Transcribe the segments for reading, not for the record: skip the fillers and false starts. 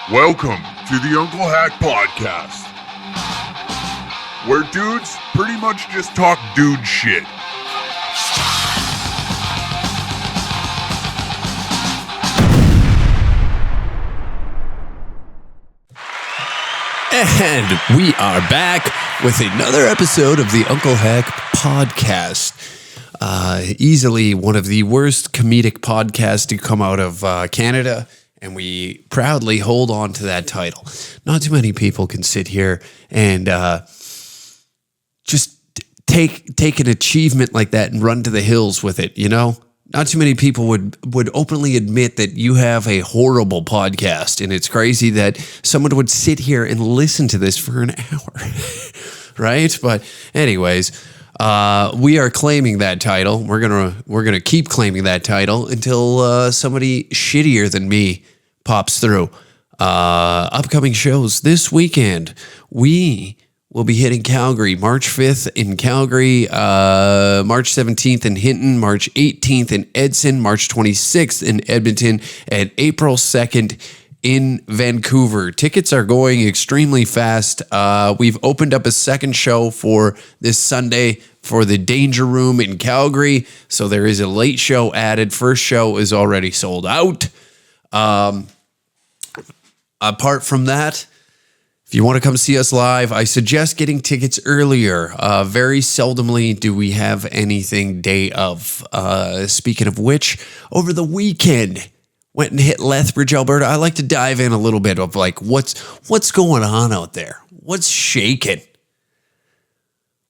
Welcome to the Uncle Hack Podcast, where dudes pretty much just talk dude shit. And we are back with another episode of the Uncle Hack Podcast. Easily one of the worst comedic podcasts to come out of Canada, and we proudly hold on to that title. Not too many people can sit here and just take an achievement like that and run to the hills with it, you know? Not too many people would openly admit that you have a horrible podcast, and it's crazy that someone would sit here and listen to this for an hour, right? But anyways, we are claiming that title. We're gonna keep claiming that title until somebody shittier than me pops through. Upcoming shows this weekend, we will be hitting Calgary, March 5th in Calgary, March 17th in Hinton, March 18th in Edson, March 26th in Edmonton, and April 2nd in Vancouver. Tickets are going extremely fast. We've opened up a second show for this Sunday for the Danger Room in Calgary, so there is a late show added. First show is already sold out. Apart from that, if you want to come see us live, I suggest getting tickets earlier. Very seldomly do we have anything day of. Speaking of which, over the weekend, went and hit Lethbridge, Alberta. I like to dive in a little bit of like what's going on out there. What's shaking?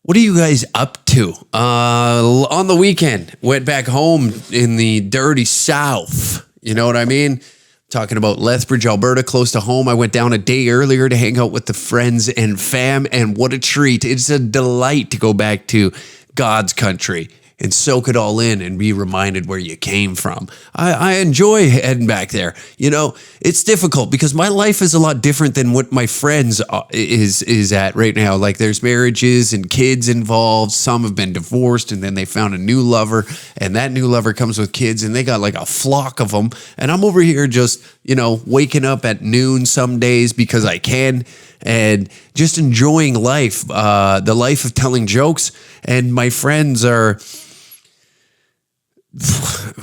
What are you guys up to? On the weekend, went back home in the dirty South. You know what I mean? Talking about Lethbridge, Alberta, close to home. I went down a day earlier to hang out with the friends and fam, and what a treat. It's a delight to go back to God's country and soak it all in and be reminded where you came from. I enjoy heading back there. You know, it's difficult because my life is a lot different than what my friends is at right now. Like there's marriages and kids involved. Some have been divorced and then they found a new lover, and that new lover comes with kids and they got like a flock of them. And I'm over here just, you know, waking up at noon some days because I can and just enjoying life, the life of telling jokes. And my friends are...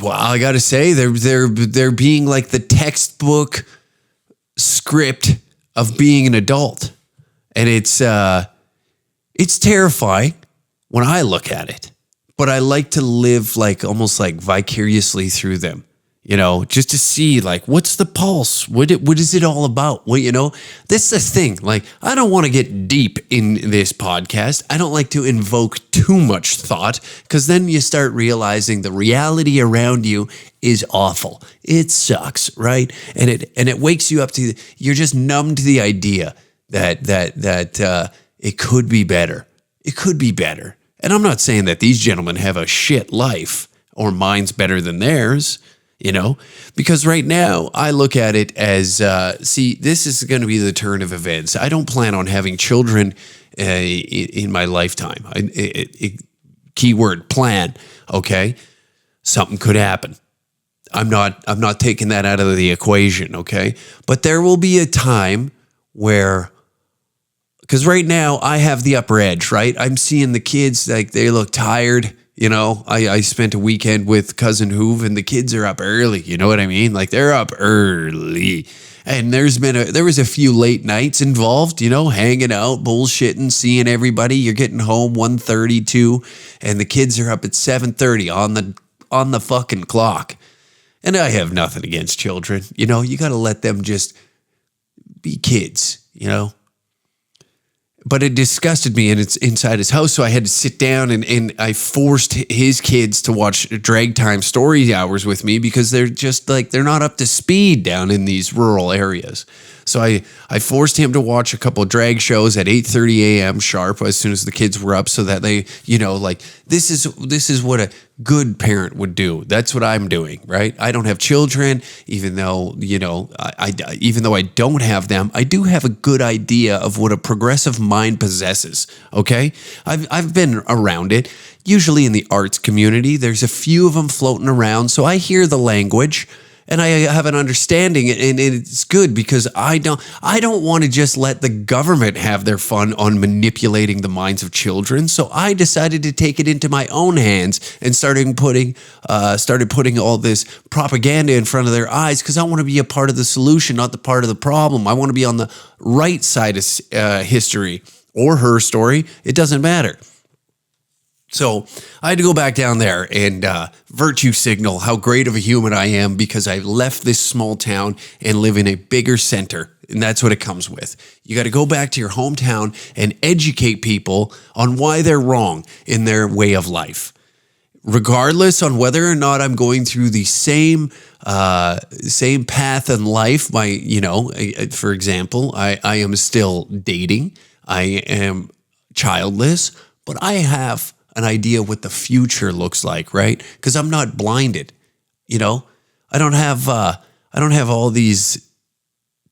Well, I gotta say, they're being like the textbook script of being an adult, and it's terrifying when I look at it. But I like to live like almost like vicariously through them, you know, just to see like what's the pulse, what is it all about? Well, you know, this is the thing. Like, I don't want to get deep in this podcast. I don't like to invoke too much thought because then you start realizing the reality around you is awful. It sucks, right? And it wakes you up to you're just numb to the idea that it could be better. It could be better. And I'm not saying that these gentlemen have a shit life or mine's better than theirs. You know, because right now I look at it as, this is going to be the turn of events. I don't plan on having children in my lifetime. Keyword plan. Okay. Something could happen. I'm not taking that out of the equation. Okay. But there will be a time where, because right now I have the upper edge, right? I'm seeing the kids, like they look tired. You know, I spent a weekend with Cousin Hoove and the kids are up early. You know what I mean? Like they're up early. And there was a few late nights involved, you know, hanging out, bullshitting, seeing everybody. You're getting home 1:32 and the kids are up at 7:30 on the fucking clock. And I have nothing against children. You know, you got to let them just be kids, you know. But it disgusted me, and it's inside his house, so I had to sit down and I forced his kids to watch drag time story hours with me because they're just like, they're not up to speed down in these rural areas. So I forced him to watch a couple of drag shows at 8:30 a.m. sharp as soon as the kids were up so that they, you know, like this is what a good parent would do. That's what I'm doing, right? I don't have children, even though, you know, even though I don't have them, I do have a good idea of what a progressive mind possesses, okay? I've been around it. Usually in the arts community, there's a few of them floating around, so I hear the language. and I have an understanding, and it's good because I don't want to just let the government have their fun on manipulating the minds of children. So I decided to take it into my own hands and started putting all this propaganda in front of their eyes, because I want to be a part of the solution, not the part of the problem. I want to be on the right side of history, or her story. It doesn't matter. So I had to go back down there and virtue signal how great of a human I am, because I left this small town and live in a bigger center. And that's what it comes with. You got to go back to your hometown and educate people on why they're wrong in their way of life. Regardless on whether or not I'm going through the same path in life. For example, I am still dating. I am childless, but I have an idea what the future looks like, right? Because I'm not blinded. I don't have all these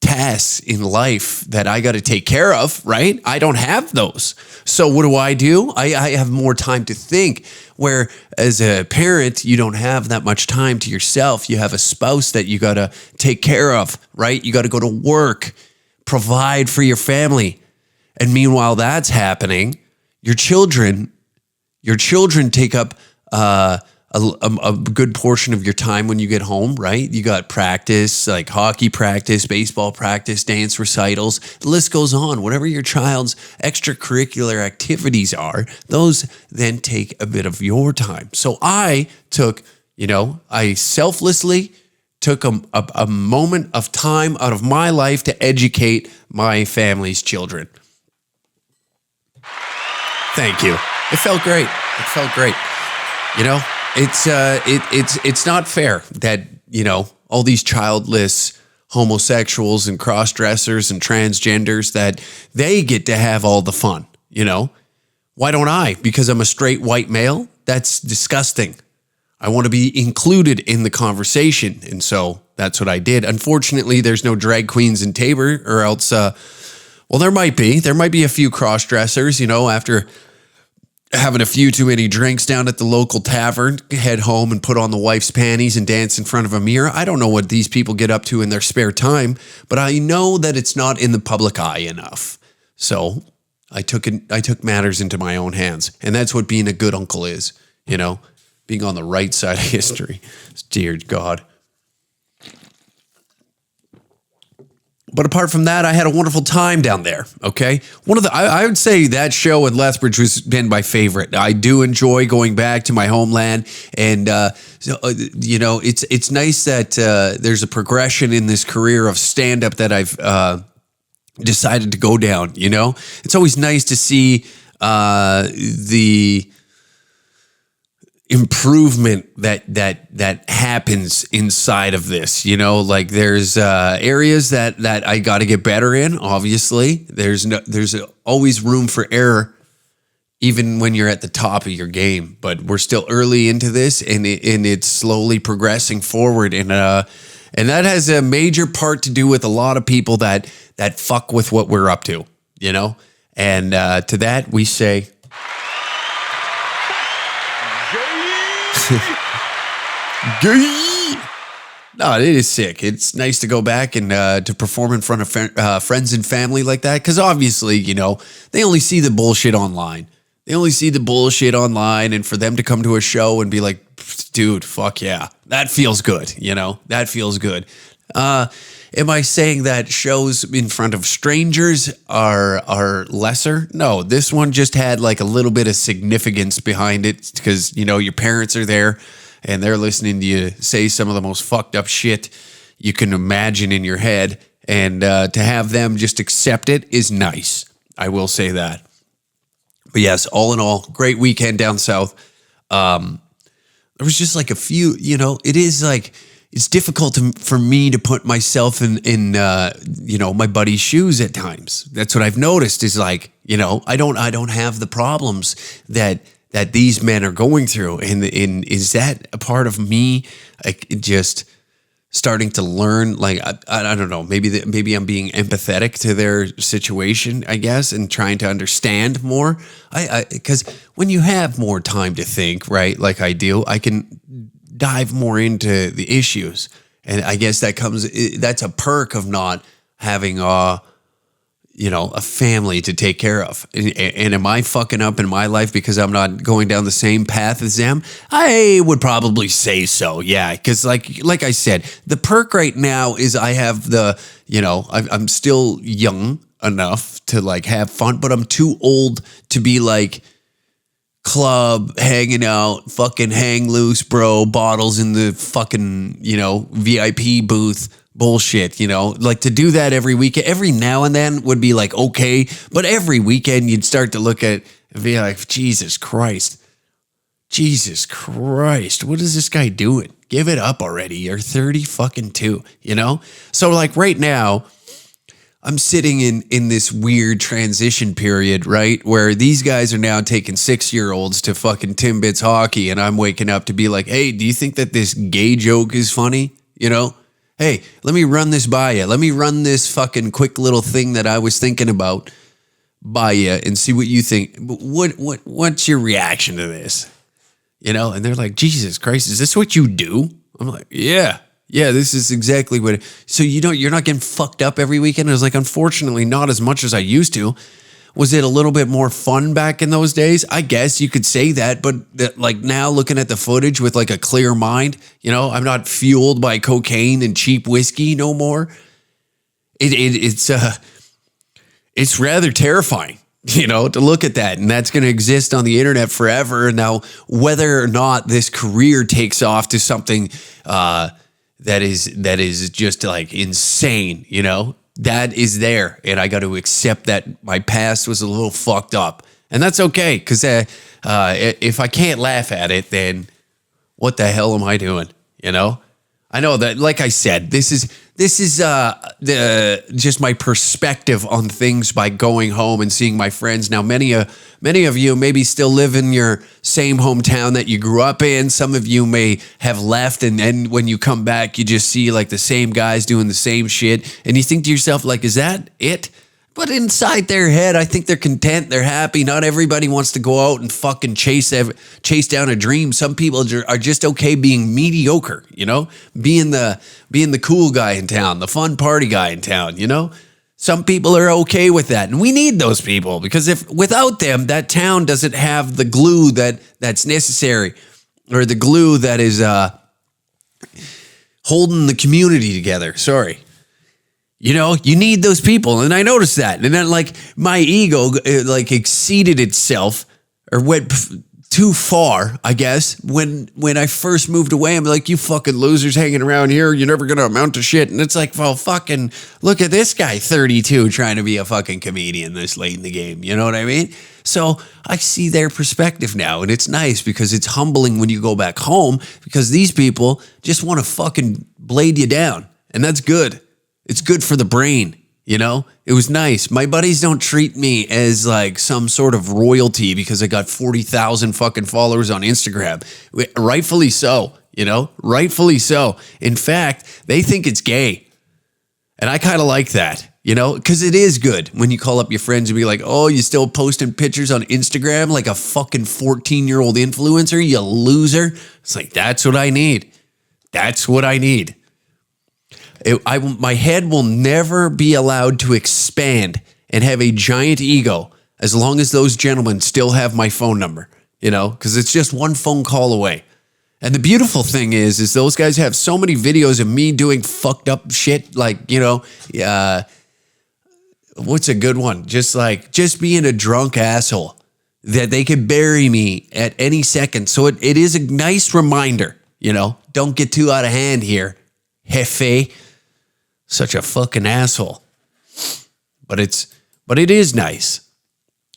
tasks in life that I got to take care of, right? I don't have those. So what do? I have more time to think, where as a parent, you don't have that much time to yourself. You have a spouse that you got to take care of, right? You got to go to work, provide for your family. And meanwhile that's happening, your children take up a good portion of your time when you get home, right? You got practice, like hockey practice, baseball practice, dance recitals. The list goes on. Whatever your child's extracurricular activities are, those then take a bit of your time. So I selflessly took a moment of time out of my life to educate my family's children. Thank you. It felt great. It's not fair that, all these childless homosexuals and cross-dressers and transgenders, that they get to have all the fun, Why don't I? Because I'm a straight white male? That's disgusting. I want to be included in the conversation. And so that's what I did. Unfortunately, there's no drag queens in Tabor, or else, there might be. There might be a few cross-dressers, after having a few too many drinks down at the local tavern, head home and put on the wife's panties and dance in front of a mirror. I don't know what these people get up to in their spare time, but I know that it's not in the public eye enough. So I took matters into my own hands. And that's what being a good uncle is, being on the right side of history. Dear God. But apart from that, I had a wonderful time down there. Okay, I would say that show in Lethbridge has been my favorite. I do enjoy going back to my homeland, and it's nice that there's a progression in this career of stand-up that I've decided to go down. It's always nice to see the improvement that happens inside of this, like there's areas that I got to get better in. Obviously, there's always room for error, even when you're at the top of your game. But we're still early into this, and it's slowly progressing forward, and that has a major part to do with a lot of people that fuck with what we're up to, and to that we say. No, it is sick. It's nice to go back and to perform in front of friends and family like that, because obviously, they only see the bullshit online. And for them to come to a show and be like, dude, fuck yeah, that feels good. That feels good. Am I saying that shows in front of strangers are lesser? No, this one just had like a little bit of significance behind it, because, your parents are there and they're listening to you say some of the most fucked up shit you can imagine in your head. And to have them just accept it is nice. I will say that. But yes, all in all, great weekend down south. There was just like a few, it is like, it's difficult for me to put myself in my buddy's shoes at times. That's what I've noticed is like, I don't have the problems that these men are going through. And is that a part of me just starting to learn? Like, I don't know, maybe I'm being empathetic to their situation, I guess, and trying to understand more. Because when you have more time to think, right, like I do, I can dive more into the issues And I guess that's a perk of not having a family to take care of. And am I fucking up in my life because I'm not going down the same path as them? I would probably say so, yeah. Because like I said, the perk right now is I have I'm still young enough to like have fun, but I'm too old to be like club, hanging out, fucking hang loose, bro, bottles in the fucking, VIP booth. Bullshit, like to do that every weekend, every now and then would be like, okay. But every weekend you'd start to look at and be like, Jesus Christ, what is this guy doing? Give it up already. You're 30 fucking 2, So like right now, I'm sitting in this weird transition period, right? Where these guys are now taking 6-year-olds to fucking Timbits hockey. And I'm waking up to be like, hey, do you think that this gay joke is funny? Hey, let me run this by you. Let me run this fucking quick little thing that I was thinking about by you and see what you think. What's your reaction to this? And they're like, Jesus Christ, is this what you do? I'm like, yeah, this is exactly what. So you're not getting fucked up every weekend? I was like, unfortunately, not as much as I used to. Was it a little bit more fun back in those days? I guess you could say that, but like now looking at the footage with like a clear mind, I'm not fueled by cocaine and cheap whiskey no more. It's rather terrifying, to look at that, and that's going to exist on the internet forever. Now, whether or not this career takes off to something that is just like insane, that is there, and I got to accept that my past was a little fucked up, and that's okay. Because if I can't laugh at it, then what the hell am I doing? I know that, like I said, this is just my perspective on things by going home and seeing my friends. Now, many of you maybe still live in your same hometown that you grew up in. Some of you may have left, and then when you come back, you just see like the same guys doing the same shit, and you think to yourself, like, is that it? But inside their head, I think they're content. They're happy. Not everybody wants to go out and fucking chase down a dream. Some people are just okay being mediocre, being the cool guy in town, the fun party guy in town, Some people are okay with that, and we need those people, because if without them, that town doesn't have the glue that's necessary, or the glue that is holding the community together. Sorry. You need those people. And I noticed that. And then like my ego like exceeded itself, or went too far, I guess. When I first moved away, I'm like, you fucking losers hanging around here, you're never going to amount to shit. And it's like, well, fucking look at this guy, 32, trying to be a fucking comedian this late in the game. You know what I mean? So I see their perspective now, and it's nice because it's humbling when you go back home, because these people just want to fucking blade you down. And that's good. It's good for the brain, It was nice. My buddies don't treat me as like some sort of royalty because I got 40,000 fucking followers on Instagram. Rightfully so, Rightfully so. In fact, they think it's gay. And I kind of like that, because it is good when you call up your friends and be like, oh, you still posting pictures on Instagram like a fucking 14-year-old influencer, you loser. It's like, that's what I need. That's what I need. My head will never be allowed to expand and have a giant ego as long as those gentlemen still have my phone number, because it's just one phone call away. And the beautiful thing is those guys have so many videos of me doing fucked up shit, like, what's a good one? Just being a drunk asshole, that they could bury me at any second. So it is a nice reminder, don't get too out of hand here, Jefe. Such a fucking asshole. But it is nice.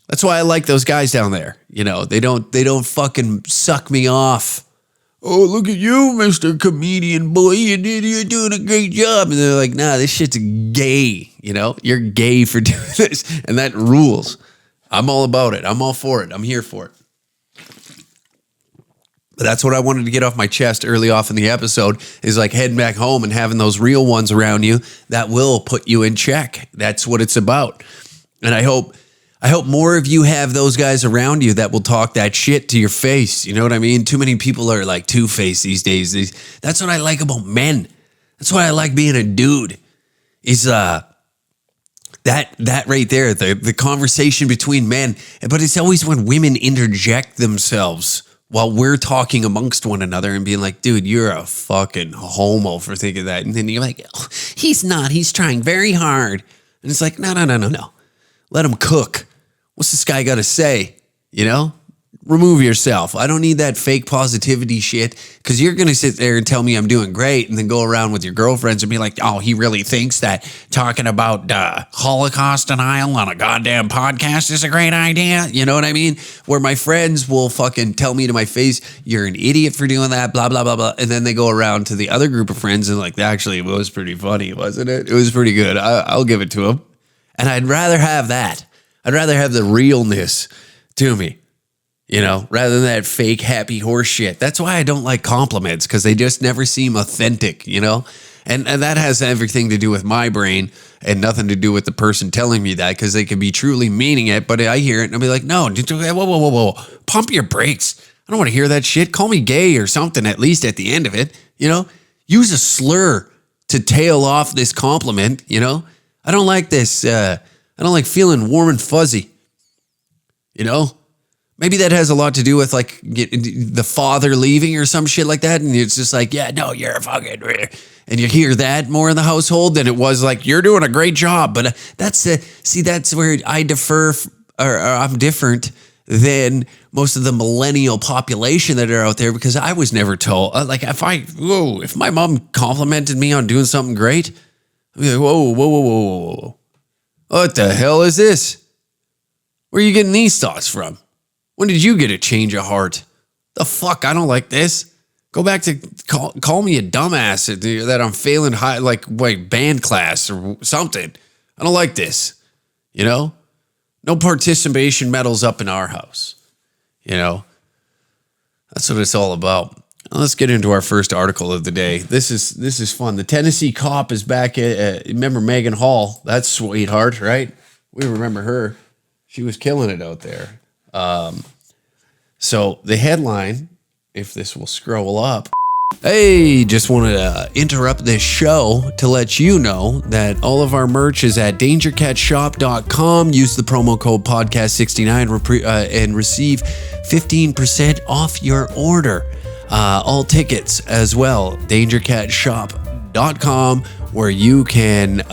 That's why I like those guys down there. They don't fucking suck me off. Oh, look at you, Mr. Comedian Boy. You're doing a great job. And they're like, nah, this shit's gay. You're gay for doing this. And that rules. I'm all about it. I'm all for it. I'm here for it. But that's what I wanted to get off my chest early off in the episode, is like heading back home and having those real ones around you that will put you in check. That's what it's about. And I hope more of you have those guys around you that will talk that shit to your face. You know what I mean? Too many people are like two-faced these days. That's what I like about men. That's why I like being a dude. Is that right there, the conversation between men. But it's always when women interject themselves while we're talking amongst one another and being like, dude, you're a fucking homo for thinking that. And then you're like, oh, he's not. He's trying very hard. And it's like, no. Let him cook. What's this guy got to say? You know? Remove yourself. I don't need that fake positivity shit, because you're going to sit there and tell me I'm doing great and then go around with your girlfriends and be like, oh, he really thinks that talking about Holocaust denial on a goddamn podcast is a great idea. You know what I mean? Where my friends will fucking tell me to my face, you're an idiot for doing that, blah, blah, blah, blah. And then they go around to the other group of friends and like, actually, it was pretty funny, wasn't it? It was pretty good. I'll give it to them. And I'd rather have that. I'd rather have the realness to me. You know, rather than that fake happy horse shit. That's why I don't like compliments, because they just never seem authentic, you know? And that has everything to do with my brain and nothing to do with the person telling me that, because they could be truly meaning it, but I hear it and I'll be like, no, whoa. Pump your brakes. I don't want to hear that shit. Call me gay or something, at least at the end of it, you know? Use a slur to tail off this compliment, you know? I don't like this. I don't like feeling warm and fuzzy, you know? Maybe that has a lot to do with like the father leaving or some shit like that. And it's just like, yeah, no, you're a fucking, and you hear that more in the household than it was like, you're doing a great job. But that's where I defer, or I'm different than most of the millennial population that are out there, because I was never told, like if my mom complimented me on doing something great, I'd be like, whoa. What the hell is this? Where are you getting these thoughts from? When did you get a change of heart? The fuck? I don't like this. Go back to call me a dumbass that I'm failing high, like band class or something. I don't like this. You know, no participation medals up in our house. You know, that's what it's all about. Let's get into our first article of the day. This is fun. The Tennessee cop is back. Remember Megan Hall? That sweetheart, right? We remember her. She was killing it out there. So the headline, if this will scroll up. Hey, just wanted to interrupt this show to let you know that all of our merch is at dangercatshop.com. Use the promo code podcast69 and receive 15% off your order. All tickets as well. dangercatshop.com, where you can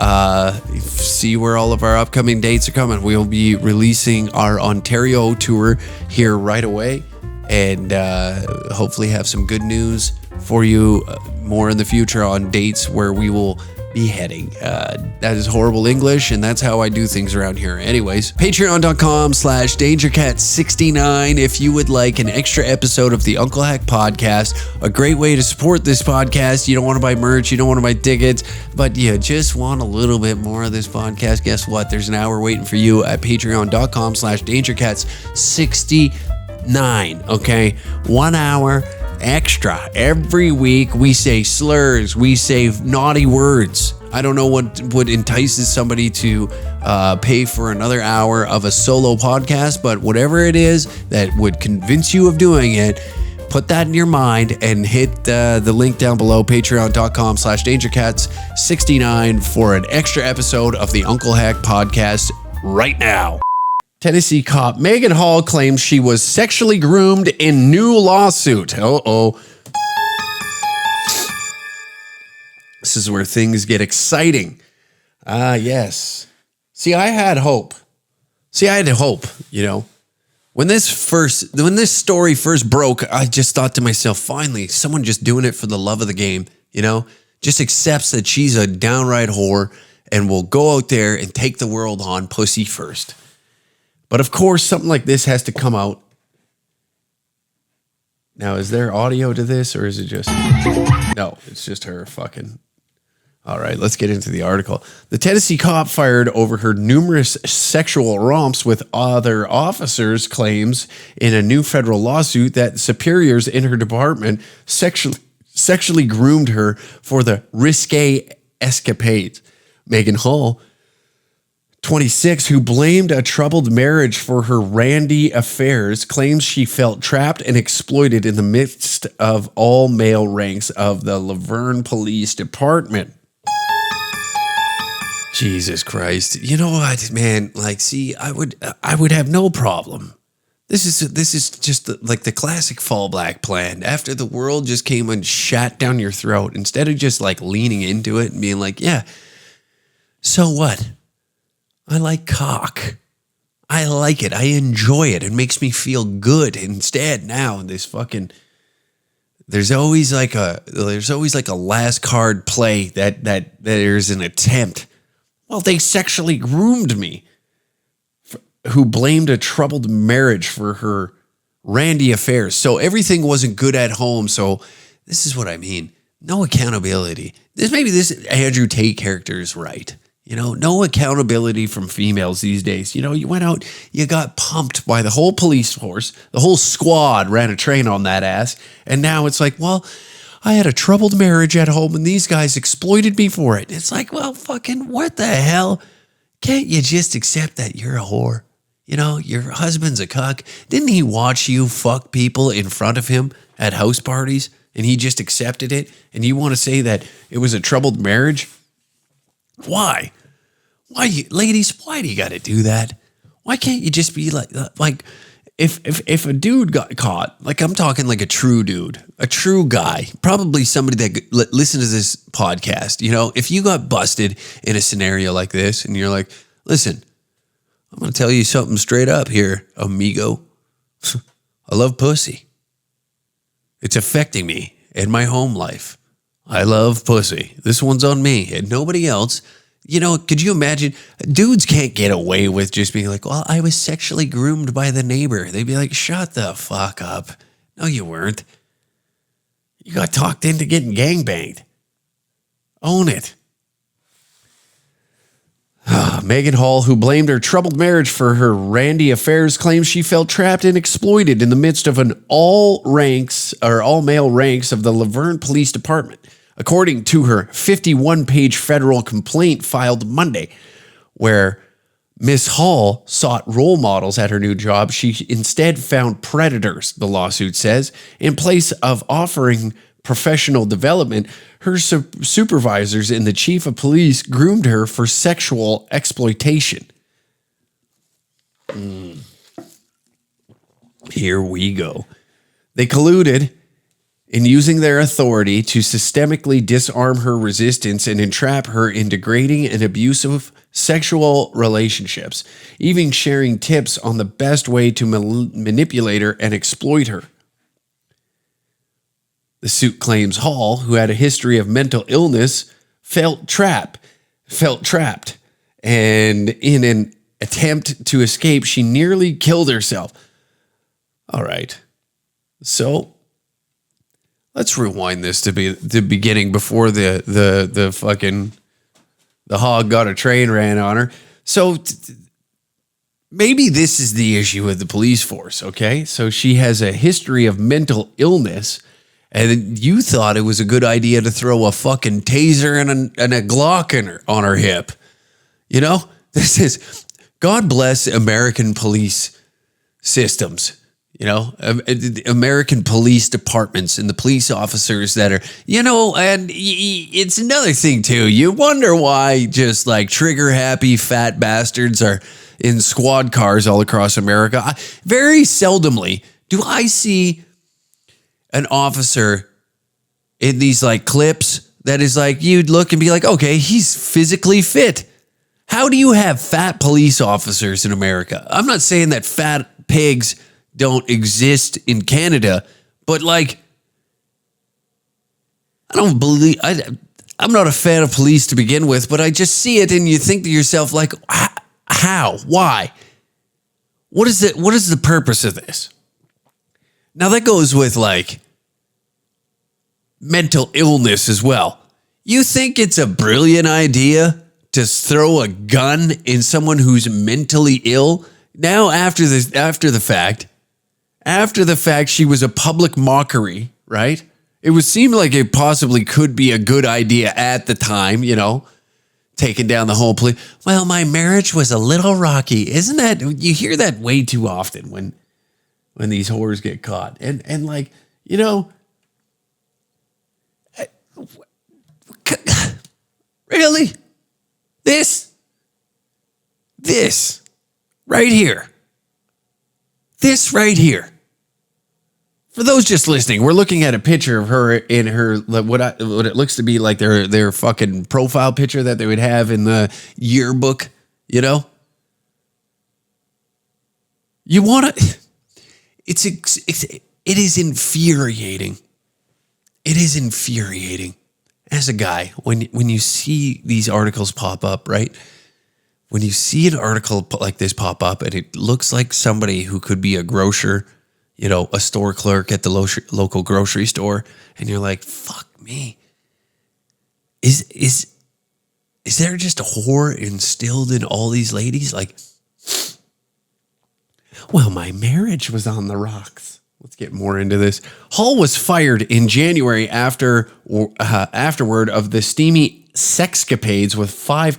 see where all of our upcoming dates are coming. We'll be releasing our Ontario tour here right away, and hopefully have some good news for you more in the future on dates where we will be heading. That is horrible English, and that's how I do things around here. Anyways, patreon.com/dangercat69 if you would like an extra episode of the Uncle Hack podcast. A great way to support this podcast. You don't want to buy merch, you don't want to buy tickets, but you just want a little bit more of this podcast. Guess what? There's an hour waiting for you at patreon.com/dangercats69. Okay, 1 hour extra every week. We say slurs, we say naughty words. I don't know what entices somebody to pay for another hour of a solo podcast, but whatever it is that would convince you of doing it, put that in your mind and hit the link down below, patreon.com/dangercats69 for an extra episode of the Uncle Hack podcast right now. Tennessee cop Megan Hall claims she was sexually groomed in new lawsuit. Uh-oh. This is where things get exciting. Yes. See, I had hope, you know. When this story first broke, I just thought to myself, finally, someone just doing it for the love of the game, you know, just accepts that she's a downright whore and will go out there and take the world on pussy first. But of course, something like this has to come out. Now, is there audio to this, or is it just... No, it's just her fucking... All right, let's get into the article. The Tennessee cop fired over her numerous sexual romps with other officers claims in a new federal lawsuit that superiors in her department sexually groomed her for the risque escapades. Megan Hall, 26, who blamed a troubled marriage for her randy affairs, claims she felt trapped and exploited in the midst of all male ranks of the Laverne Police Department. Jesus Christ. You know what, man? Like, see, I would have no problem. This is just like the classic fallback plan. After the world just came and shat down your throat, instead of just like leaning into it and being like, yeah, so what? I like cock. I like it. I enjoy it. It makes me feel good. Instead, now this fucking there's always like a last card play that there's an attempt. Well, they sexually groomed me. Who blamed a troubled marriage for her randy affairs. So everything wasn't good at home. So this is what I mean. No accountability. Maybe this Andrew Tate character is right. You know, no accountability from females these days. You know, you went out, you got pumped by the whole police force. The whole squad ran a train on that ass. And now it's like, well, I had a troubled marriage at home and these guys exploited me for it. It's like, well, fucking what the hell? Can't you just accept that you're a whore? You know, your husband's a cuck. Didn't he watch you fuck people in front of him at house parties and he just accepted it? And you want to say that it was a troubled marriage? Why? Ladies, why do you got to do that? Why can't you just be like if a dude got caught, like I'm talking like a true dude, a true guy, probably somebody that listen to this podcast, you know, if you got busted in a scenario like this and you're like, listen, I'm going to tell you something straight up here, amigo. I love pussy. It's affecting me in my home life. I love pussy. This one's on me and nobody else. You know, could you imagine? Dudes can't get away with just being like, well, I was sexually groomed by the neighbor. They'd be like, shut the fuck up. No, you weren't. You got talked into getting gangbanged. Own it. Megan Hall, who blamed her troubled marriage for her randy affairs, claims she felt trapped and exploited in the midst of an all male ranks of the Laverne Police Department, according to her 51-page federal complaint filed Monday, where Miss Hall sought role models at her new job. She instead found predators, the lawsuit says. In place of offering professional development, her supervisors and the chief of police groomed her for sexual exploitation. Here we go. They colluded in using their authority to systemically disarm her resistance and entrap her in degrading and abusive sexual relationships, even sharing tips on the best way to manipulate her and exploit her. The suit claims Hall, who had a history of mental illness, felt trapped, and in an attempt to escape, she nearly killed herself. All right. So let's rewind this to be the beginning before the fucking the hog got a train ran on her. So maybe this is the issue with the police force, okay? So she has a history of mental illness, and you thought it was a good idea to throw a fucking taser and a Glock on her hip. You know? This is, God bless American police systems. You know, American police departments and the police officers that are, you know, and it's another thing too. You wonder why just like trigger happy fat bastards are in squad cars all across America. Very seldomly do I see an officer in these like clips that is like, you'd look and be like, okay, he's physically fit. How do you have fat police officers in America? I'm not saying that fat pigs don't exist in Canada, but like, I'm not a fan of police to begin with, but I just see it and you think to yourself like, how, why, what is the purpose of this? Now that goes with like mental illness as well. You think it's a brilliant idea to throw a gun in someone who's mentally ill? Now after the fact, she was a public mockery, right? It would seem like it possibly could be a good idea at the time, you know, taking down the whole police. Well, my marriage was a little rocky. Isn't that, you hear that way too often when these whores get caught. And like, you know, really? This right here. This right here. For those just listening, we're looking at a picture of her in her what it looks to be like their fucking profile picture that they would have in the yearbook, you know? You want to it is infuriating. It is infuriating as a guy when you see these articles pop up, right? When you see an article like this pop up and it looks like somebody who could be a grocer, you know, a store clerk at the local grocery store, and you're like, fuck me. Is there just a whore instilled in all these ladies? Like, well, my marriage was on the rocks. Let's get more into this. Hall was fired in January afterward of the steamy sexcapades with five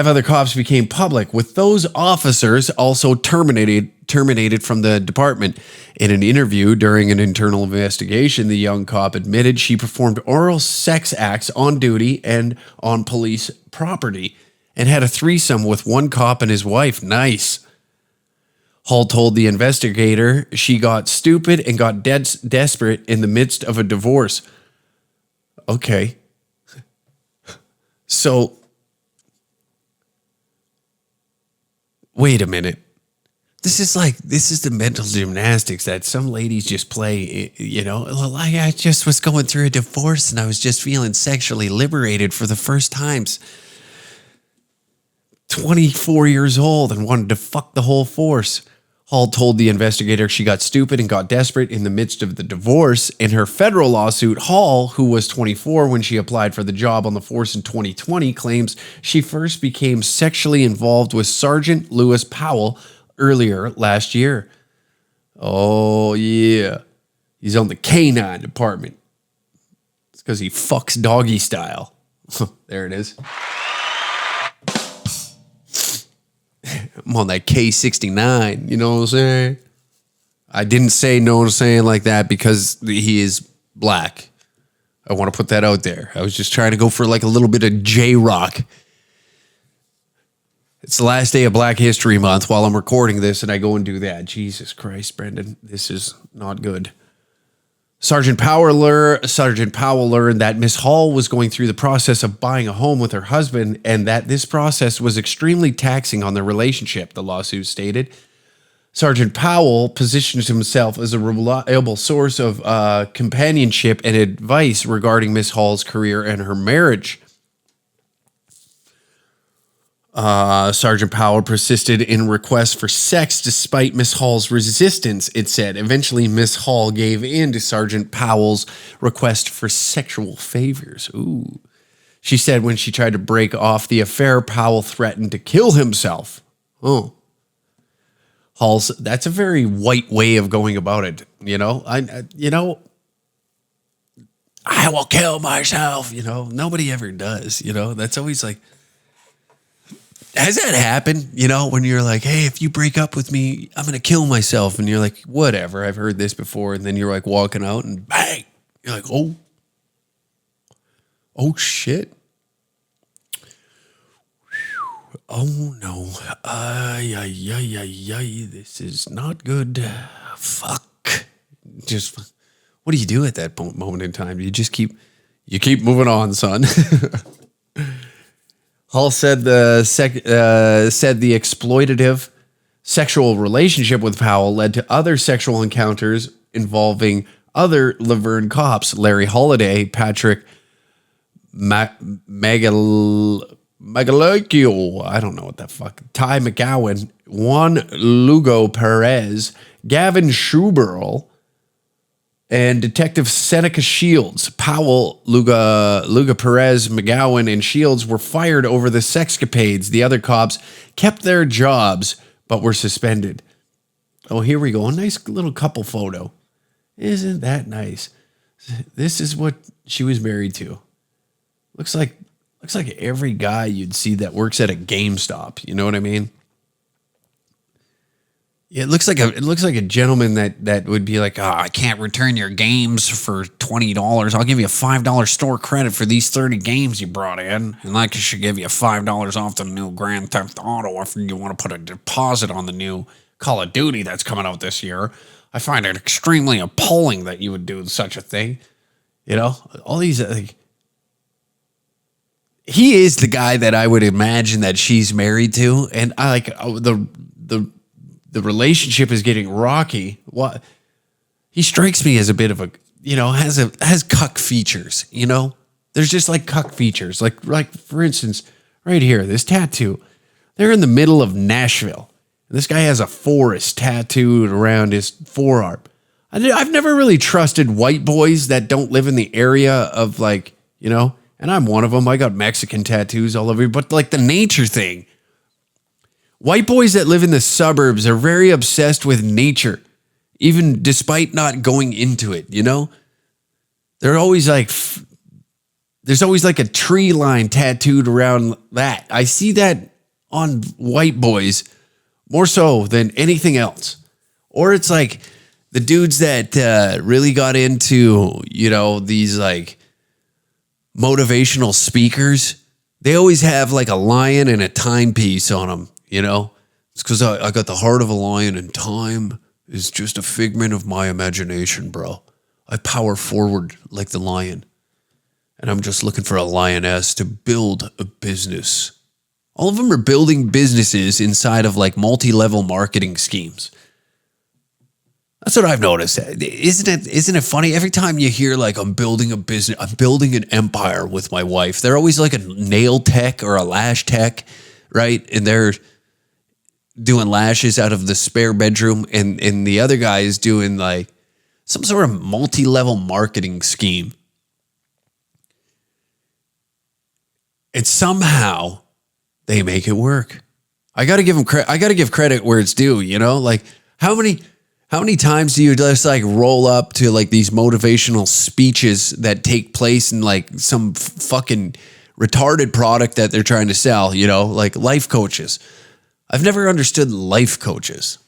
other cops became public, with those officers also terminated from the department. In an interview during an internal investigation, the young cop admitted she performed oral sex acts on duty and on police property and had a threesome with one cop and his wife. Nice. Hall told the investigator she got stupid and got desperate in the midst of a divorce. Okay. So, wait a minute. This is the mental gymnastics that some ladies just play, you know. I just was going through a divorce and I was just feeling sexually liberated for the first times. 24 years old and wanted to fuck the whole force. Hall told the investigator she got stupid and got desperate in the midst of the divorce. In her federal lawsuit, Hall, who was 24 when she applied for the job on the force in 2020, claims she first became sexually involved with Sergeant Lewis Powell earlier last year. Oh, yeah. He's on the canine department. It's because he fucks doggy style. There it is. I'm on that K69, you know what I'm saying? I didn't say no I'm saying like that because he is black. I want to put that out there. I was just trying to go for like a little bit of J-rock. It's the last day of Black History Month while I'm recording this and I go and do that. Jesus Christ, Brendan, this is not good. Sergeant Powell learned that Miss Hall was going through the process of buying a home with her husband and that this process was extremely taxing on their relationship, the lawsuit stated. Sergeant Powell positions himself as a reliable source of companionship and advice regarding Miss Hall's career and her marriage. Sergeant Powell persisted in requests for sex despite Miss Hall's resistance, it said. Eventually, Miss Hall gave in to Sergeant Powell's request for sexual favors. Ooh. She said when she tried to break off the affair, Powell threatened to kill himself. Oh. That's a very white way of going about it, you know? I will kill myself, you know? Nobody ever does, you know? That's always like... Has that happened, you know, when you're like, hey, if you break up with me, I'm going to kill myself. And you're like, whatever, I've heard this before. And then you're like walking out and bang. You're like, oh shit. Oh, no. This is not good. Fuck. Just, what do you do at that moment in time? You just keep moving on, son. Hall said the exploitative sexual relationship with Powell led to other sexual encounters involving other Laverne cops, Larry Holliday, Patrick Magalakio, I don't know what the fuck, Ty McGowan, Juan Lugo Perez, Gavin Schuberl, and Detective Seneca Shields. Powell, Luga Perez, McGowan, and Shields were fired over the sexcapades. The other cops kept their jobs, but were suspended. Oh, here we go. A nice little couple photo. Isn't that nice? This is what she was married to. Looks like Looks like every guy you'd see that works at a GameStop. You know what I mean? Yeah, it looks like a gentleman that would be like, oh, I can't return your games for $20. I'll give you a $5 store credit for these 30 games you brought in, and I should give you $5 off the new Grand Theft Auto if you want to put a deposit on the new Call of Duty that's coming out this year. I find it extremely appalling that you would do such a thing. You know, all these. He is the guy that I would imagine that she's married to, and I like the relationship is getting rocky. What he strikes me as a bit of a, has cuck features. There's just like cuck features. Like for instance, right here, this tattoo. They're in the middle of Nashville. This guy has a forest tattooed around his forearm. I've never really trusted white boys that don't live in the area of and I'm one of them. I got Mexican tattoos all over, but like the nature thing. White boys that live in the suburbs are very obsessed with nature, even despite not going into it, They're always like, there's always like a tree line tattooed around that. I see that on white boys more so than anything else. Or it's like the dudes that really got into, these like motivational speakers. They always have like a lion and a timepiece on them. It's because I got the heart of a lion and time is just a figment of my imagination, bro. I power forward like the lion. And I'm just looking for a lioness to build a business. All of them are building businesses inside of like multi-level marketing schemes. That's what I've noticed. Isn't it funny? Every time you hear like I'm building a business, I'm building an empire with my wife. They're always like a nail tech or a lash tech, right? And they're doing lashes out of the spare bedroom, and the other guy is doing like some sort of multi-level marketing scheme. And somehow they make it work. I got to give them credit. I got to give credit where it's due, like how many times do you just like roll up to like these motivational speeches that take place in like some fucking retarded product that they're trying to sell, like life coaches. I've never understood life coaches.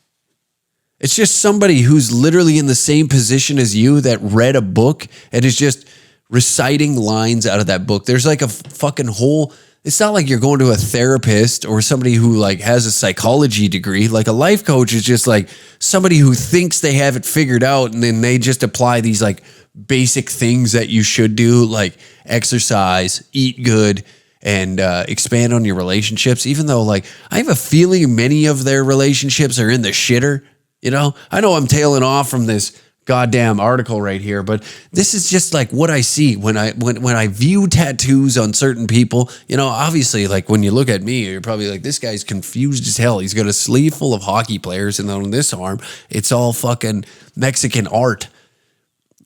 It's just somebody who's literally in the same position as you that read a book and is just reciting lines out of that book. There's like a fucking whole, it's not like you're going to a therapist or somebody who like has a psychology degree. Like a life coach is just like somebody who thinks they have it figured out, and then they just apply these like basic things that you should do, like exercise, eat good, and expand on your relationships, even though like I have a feeling many of their relationships are in the shitter. I know I'm tailing off from this goddamn article right here, but this is just like what I see when I view tattoos on certain people. Obviously, like when you look at me, you're probably like, this guy's confused as hell. He's got a sleeve full of hockey players, and on this arm, it's all fucking Mexican art.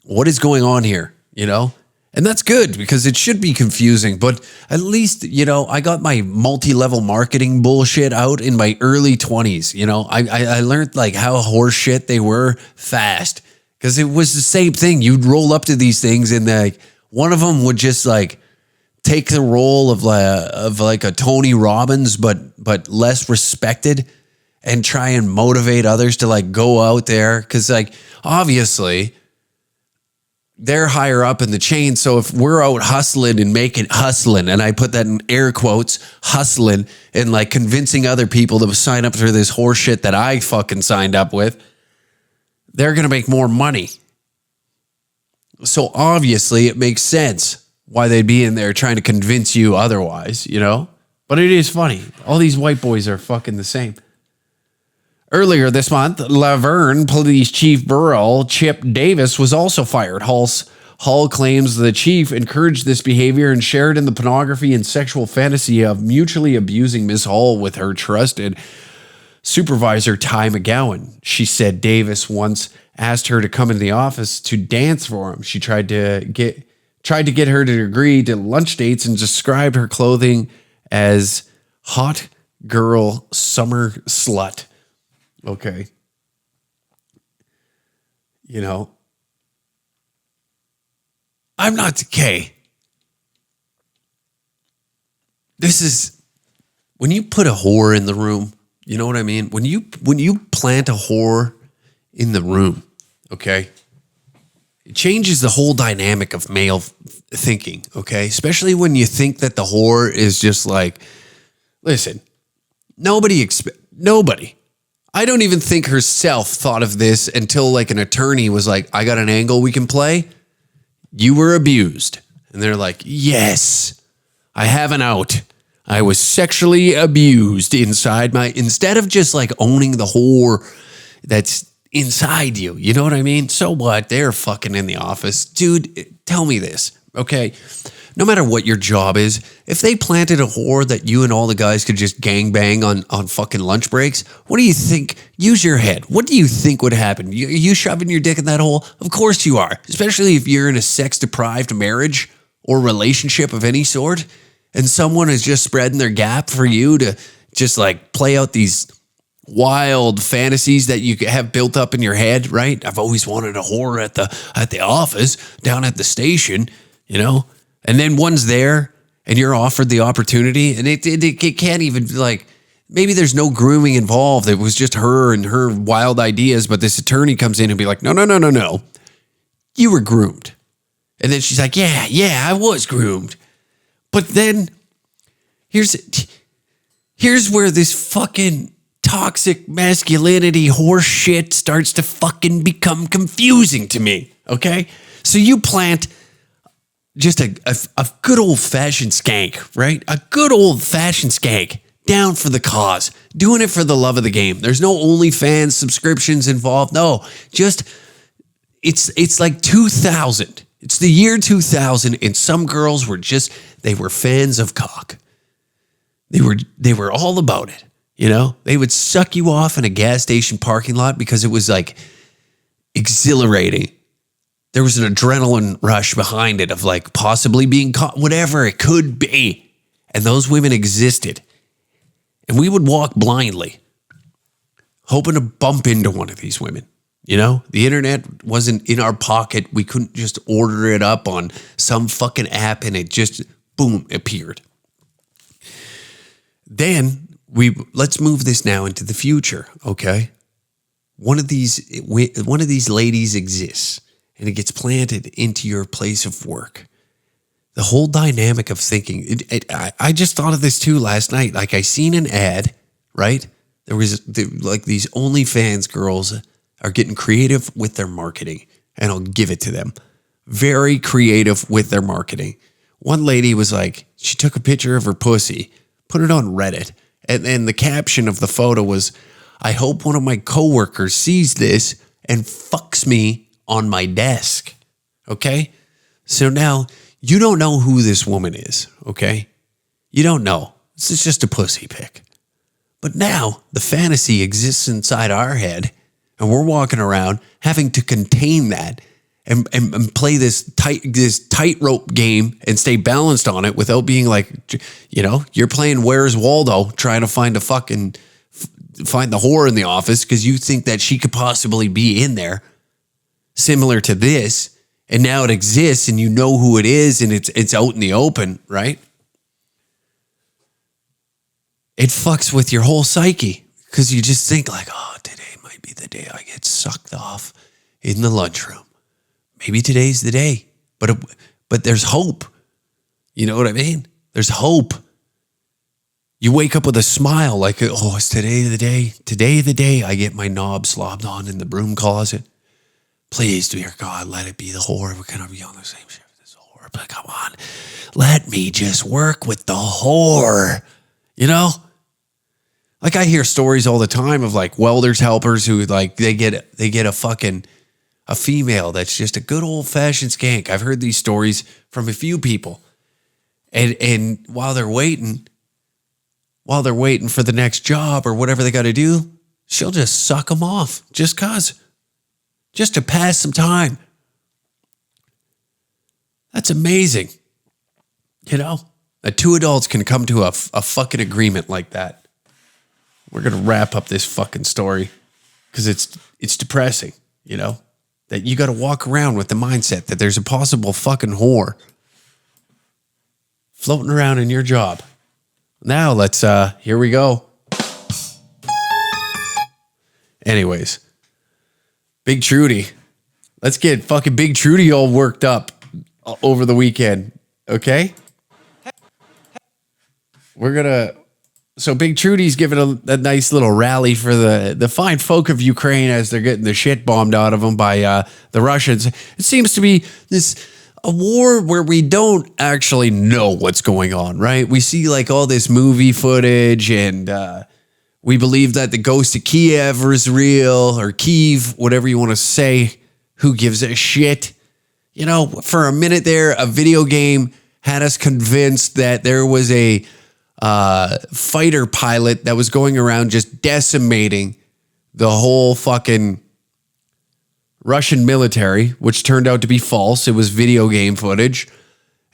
What is going on here? And that's good because it should be confusing, but at least, I got my multi-level marketing bullshit out in my early 20s. I learned like how horseshit they were fast, because it was the same thing. You'd roll up to these things and like one of them would just like take the role of like a Tony Robbins, but less respected, and try and motivate others to like go out there. Cause like, obviously they're higher up in the chain. So if we're out hustling and hustling, and I put that in air quotes, hustling, and like convincing other people to sign up for this horse shit that I fucking signed up with, they're going to make more money. So obviously it makes sense why they'd be in there trying to convince you otherwise, But it is funny. All these white boys are fucking the same. Earlier this month, Laverne Police Chief Burrell Chip Davis was also fired. Hall claims the chief encouraged this behavior and shared in the pornography and sexual fantasy of mutually abusing Ms. Hall with her trusted supervisor, Ty McGowan. She said Davis once asked her to come into the office to dance for him. She tried to get her to agree to lunch dates and described her clothing as hot girl summer slut. Okay. I'm not okay. this is when you put a whore in the room, you know what I mean? When you plant a whore in the room, okay? It changes the whole dynamic of male thinking, okay? Especially when you think that the whore is just like, listen, nobody. I don't even think herself thought of this until like an attorney was like, I got an angle we can play. You were abused. And they're like, yes, I have an out. I was sexually abused instead of just like owning the whore that's inside you. You know what I mean? So what? They're fucking in the office. Dude, tell me this, okay? No matter what your job is, if they planted a whore that you and all the guys could just gangbang on fucking lunch breaks, what do you think? Use your head. What do you think would happen? You shoving your dick in that hole? Of course you are. Especially if you're in a sex-deprived marriage or relationship of any sort, and someone is just spreading their gap for you to just like play out these wild fantasies that you have built up in your head, right? I've always wanted a whore at the office, down at the station, you know? And then one's there and you're offered the opportunity and it can't even like, maybe there's no grooming involved. It was just her and her wild ideas, but this attorney comes in and be like, no. You were groomed. And then she's like, yeah, I was groomed. But then here's where this fucking toxic masculinity horse shit starts to fucking become confusing to me. Okay. So you plant just a good old fashioned skank, right? A good old fashioned skank down for the cause, doing it for the love of the game. There's no OnlyFans subscriptions involved. No, just it's like 2000. It's the year 2000, and some girls were they were fans of cock. They were all about it. You know, they would suck you off in a gas station parking lot because it was like exhilarating. There was an adrenaline rush behind it of like possibly being caught, whatever it could be. And those women existed. And we would walk blindly, hoping to bump into one of these women. You know, the internet wasn't in our pocket. We couldn't just order it up on some fucking app and it just, boom, appeared. Then let's move this now into the future, okay? One of these ladies exists. And it gets planted into your place of work. The whole dynamic of thinking. I just thought of this too last night. Like I seen an ad, right? There was like these OnlyFans girls are getting creative with their marketing. And I'll give it to them. Very creative with their marketing. One lady was like, she took a picture of her pussy, put it on Reddit. And the caption of the photo was, I hope one of my coworkers sees this and fucks me on my desk. Okay? So now you don't know who this woman is. Okay? You don't know. This is just a pussy pic. But now the fantasy exists inside our head and we're walking around having to contain that and play this tightrope game and stay balanced on it without being like, you know, you're playing Where's Waldo trying to find the whore in the office because you think that she could possibly be in there. Similar to this, and now it exists and you know who it is and it's out in the open, right? It fucks with your whole psyche because you just think like, oh, today might be the day I get sucked off in the lunchroom. Maybe today's the day, but there's hope. You know what I mean? There's hope. You wake up with a smile like, oh, is today the day? Today the day I get my knob slobbed on in the broom closet. Please, dear God, let it be the whore. We're going to be on the same shift as the whore. But come on, let me just work with the whore. You know? Like I hear stories all the time of like welders helpers who like they get a female that's just a good old fashioned skank. I've heard these stories from a few people. And while they're waiting for the next job or whatever they got to do, she'll just suck them off just to pass some time. That's amazing. You know, that two adults can come to a fucking agreement like that. We're going to wrap up this fucking story because it's depressing, you know, that you got to walk around with the mindset that there's a possible fucking whore floating around in your job. Now let's, here we go. Anyways, Big Trudy. Let's get fucking Big Trudy all worked up over the weekend. Okay? So Big Trudy's giving a nice little rally for the fine folk of Ukraine as they're getting the shit bombed out of them by the Russians. It seems to be a war where we don't actually know what's going on, right? We see like all this movie footage and we believe that the ghost of Kiev is real, or Kiev, whatever you want to say. Who gives a shit? You know, for a minute there, a video game had us convinced that there was a fighter pilot that was going around just decimating the whole fucking Russian military, which turned out to be false. It was video game footage.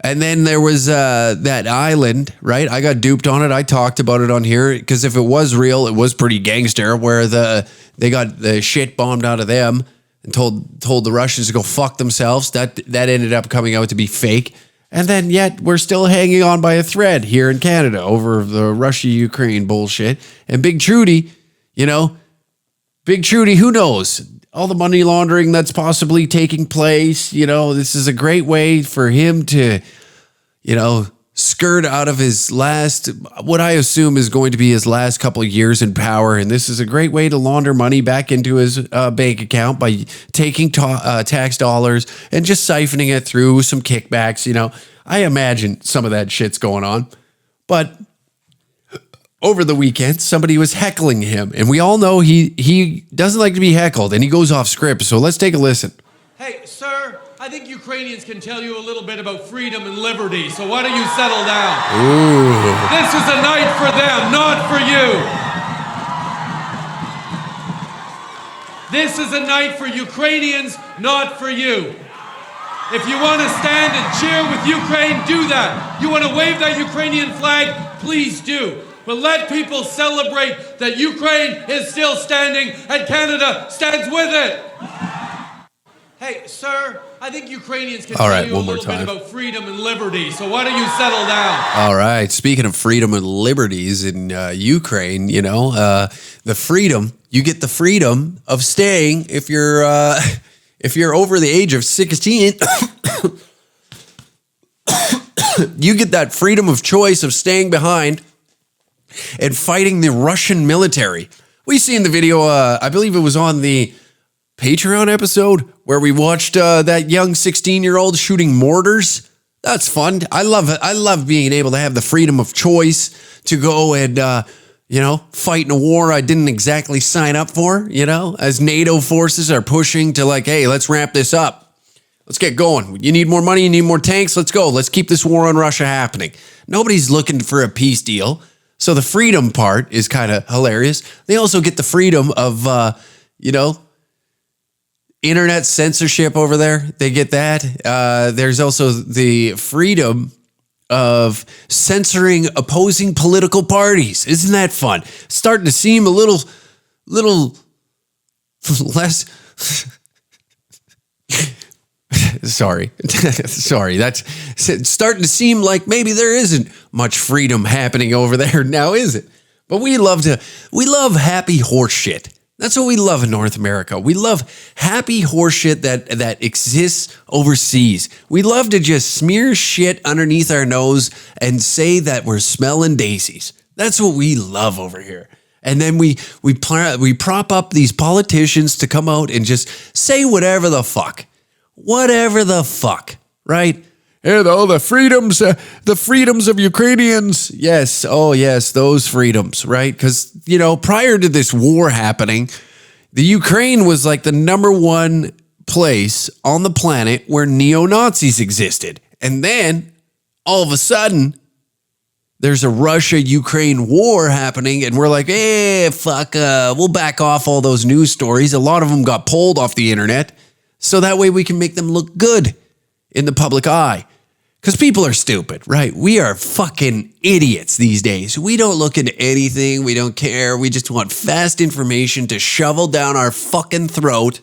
And then there was that island, right? I got duped on it. I talked about it on here because if it was real, it was pretty gangster, where they got the shit bombed out of them and told the Russians to go fuck themselves. That ended up coming out to be fake. And then yet we're still hanging on by a thread here in Canada over the Russia-Ukraine bullshit. And Big Trudy, who knows? All the money laundering that's possibly taking place, this is a great way for him to, skirt out of his what I assume is going to be his last couple of years in power. And this is a great way to launder money back into his bank account by taking tax dollars and just siphoning it through some kickbacks. I imagine some of that shit's going on. But over the weekend, somebody was heckling him. And we all know he doesn't like to be heckled and he goes off script. So let's take a listen. Hey, sir, I think Ukrainians can tell you a little bit about freedom and liberty, so why don't you settle down? Ooh. This is a night for them, not for you. This is a night for Ukrainians, not for you. If you want to stand and cheer with Ukraine, do that. You want to wave that Ukrainian flag, please do. But let people celebrate that Ukraine is still standing and Canada stands with it. Hey, sir, I think Ukrainians can tell you a little bit about freedom and liberty, so why don't you settle down? All right. Speaking of freedom and liberties in Ukraine, the freedom, you get the freedom of staying if you're over the age of 16. You get that freedom of choice of staying behind and fighting the Russian military. We seen the video, I believe it was on the Patreon episode where we watched that young 16-year-old shooting mortars. That's fun. I love it. I love being able to have the freedom of choice to go and, fight in a war I didn't exactly sign up for, as NATO forces are pushing to hey, let's ramp this up. Let's get going. You need more money? You need more tanks? Let's go. Let's keep this war on Russia happening. Nobody's looking for a peace deal. So the freedom part is kind of hilarious. They also get the freedom of, internet censorship over there. They get that. There's also the freedom of censoring opposing political parties. Isn't that fun? Starting to seem a little less... Sorry. That's starting to seem like maybe there isn't much freedom happening over there now, is it? But we love happy horse shit. That's what we love in North America. We love happy horse shit that exists overseas. We love to just smear shit underneath our nose and say that we're smelling daisies. That's what we love over here. And then we prop up these politicians to come out and just say whatever the fuck. Whatever the fuck, right? The freedoms of Ukrainians. Yes. Oh, yes. Those freedoms, right? Because, prior to this war happening, the Ukraine was like the number one place on the planet where neo-Nazis existed. And then all of a sudden, there's a Russia-Ukraine war happening. And we're like, hey, fuck, we'll back off all those news stories. A lot of them got pulled off the internet. So that way we can make them look good in the public eye. Because people are stupid, right? We are fucking idiots these days. We don't look into anything. We don't care. We just want fast information to shovel down our fucking throat.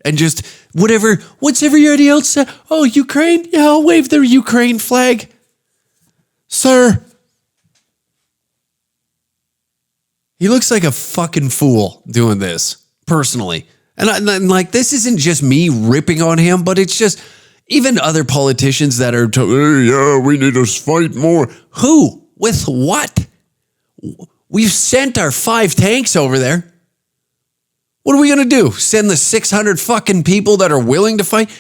And just what's everybody else say? Oh, Ukraine? Yeah, I'll wave the Ukraine flag. Sir, He looks like a fucking fool doing this, personally. And like, this isn't just me ripping on him, but it's just even other politicians that are, hey, yeah, we need to fight more. Who? With what? We've sent our 5 tanks over there. What are we going to do? Send the 600 fucking people that are willing to fight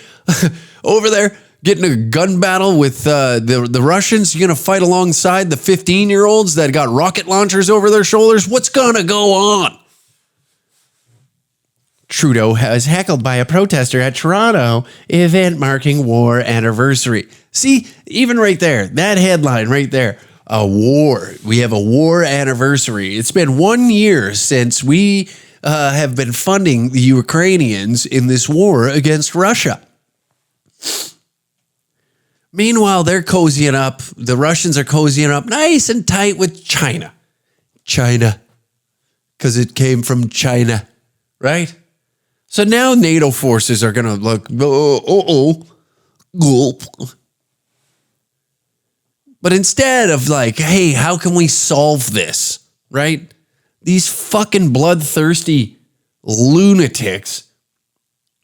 over there, get in a gun battle with the Russians? You're going to fight alongside the 15-year-olds that got rocket launchers over their shoulders? What's going to go on? Trudeau was heckled by a protester at Toronto event marking war anniversary. See, even right there, that headline right there, a war. We have a war anniversary. It's been 1 year since we have been funding the Ukrainians in this war against Russia. Meanwhile, they're cozying up. The Russians are cozying up nice and tight with China. China. Because it came from China, right? So now NATO forces are going to look, gulp. But instead of like, hey, how can we solve this, right? These fucking bloodthirsty lunatics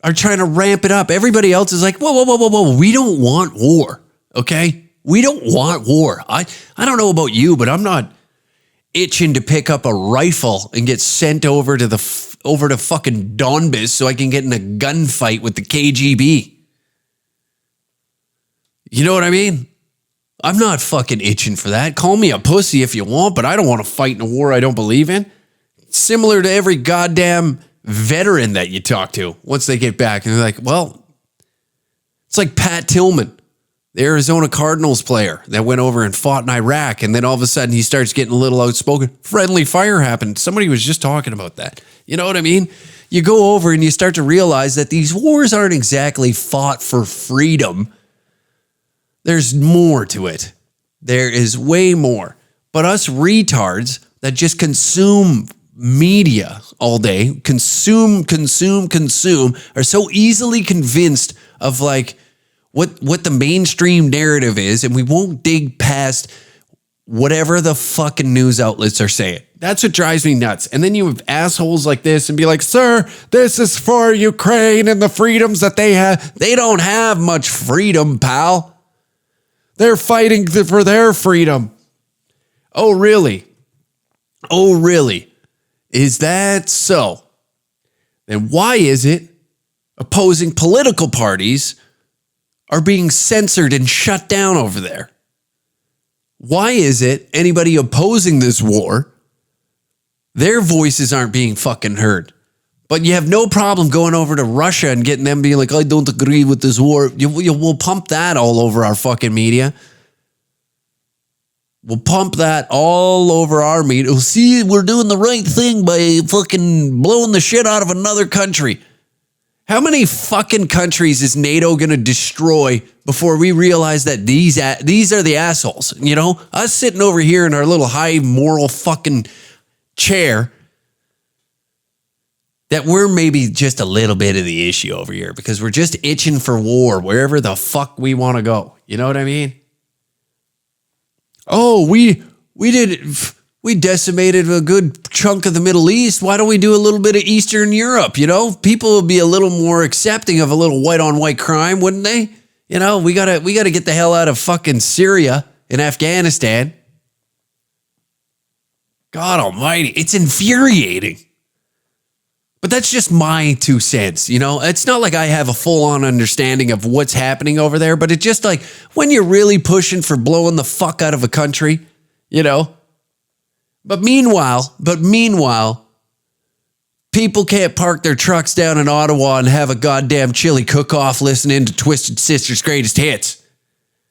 are trying to ramp it up. Everybody else is like, whoa. We don't want war, okay? We don't want war. I don't know about you, but I'm not itching to pick up a rifle and get sent over to fucking Donbass so I can get in a gunfight with the KGB. You know what I mean? I'm not fucking itching for that. Call me a pussy if you want, but I don't want to fight in a war I don't believe in. Similar to every goddamn veteran that you talk to once they get back. And they're like, well, it's like Pat Tillman, the Arizona Cardinals player that went over and fought in Iraq. And then all of a sudden he starts getting a little outspoken. Friendly fire happened. Somebody was just talking about that. You know what I mean? You go over and you start to realize that these wars aren't exactly fought for freedom. There's more to it. There is way more. But us retards that just consume media all day, consume, are so easily convinced of like what the mainstream narrative is, and we won't dig past whatever the fucking news outlets are saying. That's what drives me nuts. And then you have assholes like this and be like, sir, this is for Ukraine and the freedoms that they have. They don't have much freedom, pal. They're fighting for their freedom. Oh, really? Oh, really? Is that so? Then why is it opposing political parties are being censored and shut down over there? Why is it anybody opposing this war, their voices aren't being fucking heard? But you have no problem going over to Russia and getting them being like, I don't agree with this war. We'll pump that all over our fucking media. We'll pump that all over our media. We'll see, we're doing the right thing by fucking blowing the shit out of another country. How many fucking countries is NATO going to destroy before we realize that these are the assholes? You know, us sitting over here in our little high moral fucking chair, that we're maybe just a little bit of the issue over here because we're just itching for war wherever the fuck we want to go. You know what I mean? Oh, we decimated a good chunk of the Middle East. Why don't we do a little bit of Eastern Europe? You know, people would be a little more accepting of a little white on white crime, wouldn't they? You know, we gotta get the hell out of fucking Syria and Afghanistan. God almighty, it's infuriating. But that's just my 2 cents, you know? It's not like I have a full-on understanding of what's happening over there, but it's just like when you're really pushing for blowing the fuck out of a country, you know? But meanwhile, people can't park their trucks down in Ottawa and have a goddamn chili cook-off listening to Twisted Sister's greatest hits.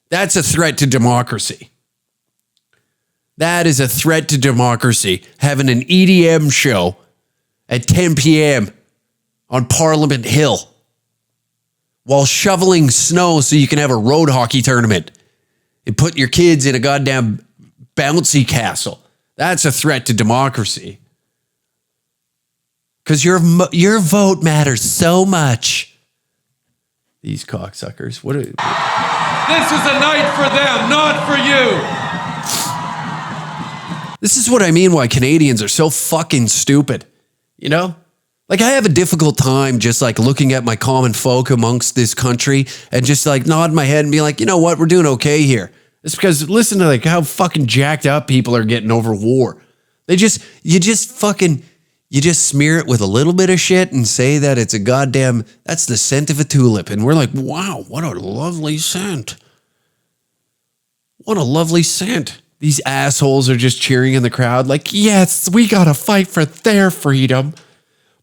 That's a threat to democracy. That is a threat to democracy, having an EDM show at 10 p.m. on Parliament Hill while shoveling snow so you can have a road hockey tournament and put your kids in a goddamn bouncy castle. That's a threat to democracy. Because your vote matters so much. These cocksuckers. This is a night for them, not for you. This is what I mean why Canadians are so fucking stupid. You know? Like, I have a difficult time just like looking at my common folk amongst this country and just like nodding my head and be like, you know what, we're doing okay here. It's because listen to like how fucking jacked up people are getting over war. You just smear it with a little bit of shit and say that it's a goddamn, that's the scent of a tulip. And we're like, wow, what a lovely scent. What a lovely scent. These assholes are just cheering in the crowd like, yes, we gotta fight for their freedom.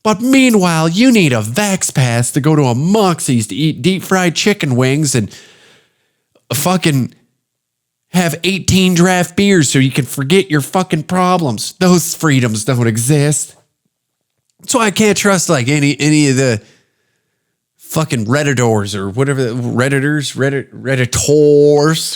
But meanwhile, you need a Vax Pass to go to a Moxie's to eat deep fried chicken wings and fucking have 18 draft beers so you can forget your fucking problems. Those freedoms don't exist. That's why I can't trust like any of the fucking Redditors or whatever, Redditors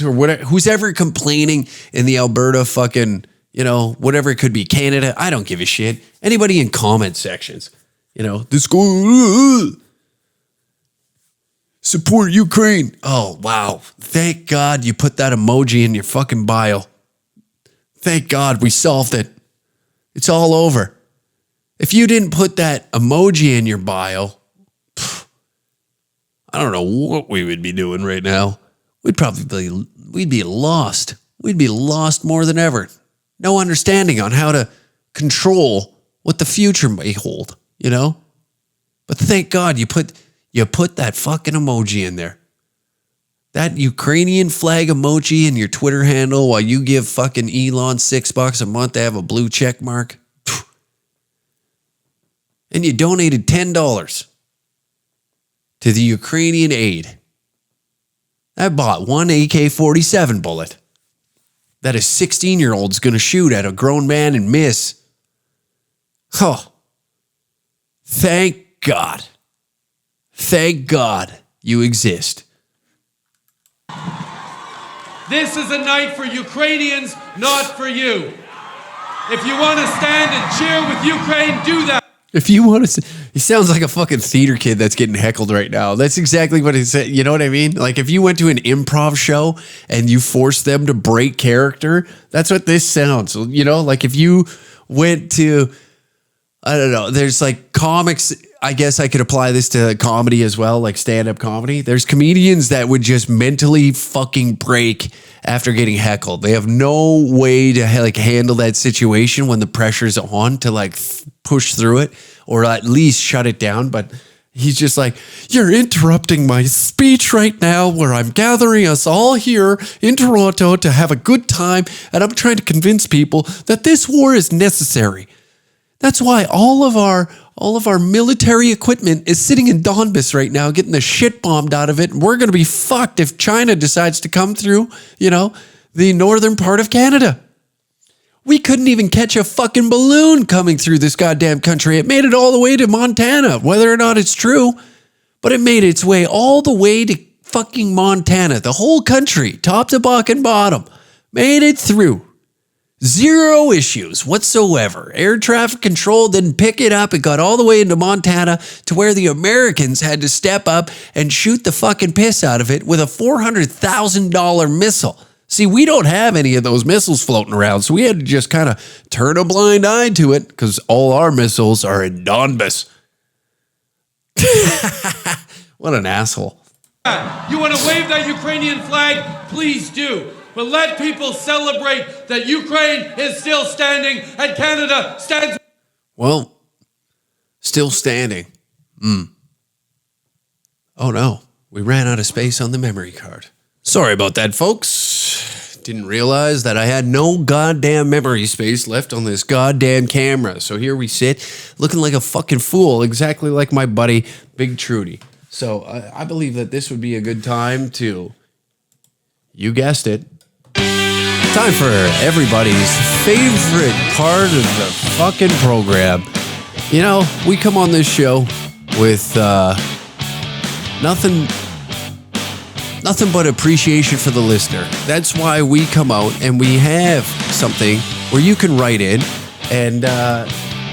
or whatever, who's ever complaining in the Alberta fucking, you know, whatever it could be, Canada. I don't give a shit. Anybody in comment sections, you know, this go support Ukraine. Oh, wow. Thank God you put that emoji in your fucking bio. Thank God we solved it. It's all over. If you didn't put that emoji in your bio, I don't know what we would be doing right now. We'd be lost. We'd be lost more than ever. No understanding on how to control what the future may hold, you know? But thank God you put that fucking emoji in there. That Ukrainian flag emoji in your Twitter handle while you give fucking Elon $6 a month to have a blue check mark. And you donated $10 to the Ukrainian aid. I bought one AK-47 bullet that a 16-year-old's going to shoot at a grown man and miss. Oh, thank God. Thank God you exist. This is a night for Ukrainians, not for you. If you want to stand and cheer with Ukraine, do that. If you want to, he sounds like a fucking theater kid that's getting heckled right now. That's exactly what he said. You know what I mean? Like if you went to an improv show and you forced them to break character, that's what this sounds. You know, like if you went to, I don't know, there's like comics. I guess I could apply this to comedy as well, like stand-up comedy. There's comedians that would just mentally fucking break after getting heckled. They have no way to like handle that situation when the pressure's on to like push through it or at least shut it down. But he's just like, you're interrupting my speech right now where I'm gathering us all here in Toronto to have a good time. And I'm trying to convince people that this war is necessary. That's why all of our military equipment is sitting in Donbass right now, getting the shit bombed out of it. And we're going to be fucked if China decides to come through, you know, the northern part of Canada. We couldn't even catch a fucking balloon coming through this goddamn country. It made it all the way to Montana, whether or not it's true, but it made its way all the way to fucking Montana. The whole country, top to bottom, made it through. Zero issues whatsoever. Air traffic control didn't pick it up. It got all the way into Montana to where the Americans had to step up and shoot the fucking piss out of it with a $400,000 missile. See, we don't have any of those missiles floating around, so we had to just kind of turn a blind eye to it because all our missiles are in Donbass. What an asshole. You want to wave that Ukrainian flag? Please do. But let people celebrate that Ukraine is still standing and Canada stands. Well, still standing. Oh no, we ran out of space on the memory card. Sorry about that, folks. Didn't realize that I had no goddamn memory space left on this goddamn camera. So here we sit, looking like a fucking fool, exactly like my buddy, Big Trudy. So I believe that this would be a good time to, you guessed it, time for everybody's favorite part of the fucking program. You know, we come on this show with nothing but appreciation for the listener. That's why we come out and we have something where you can write in and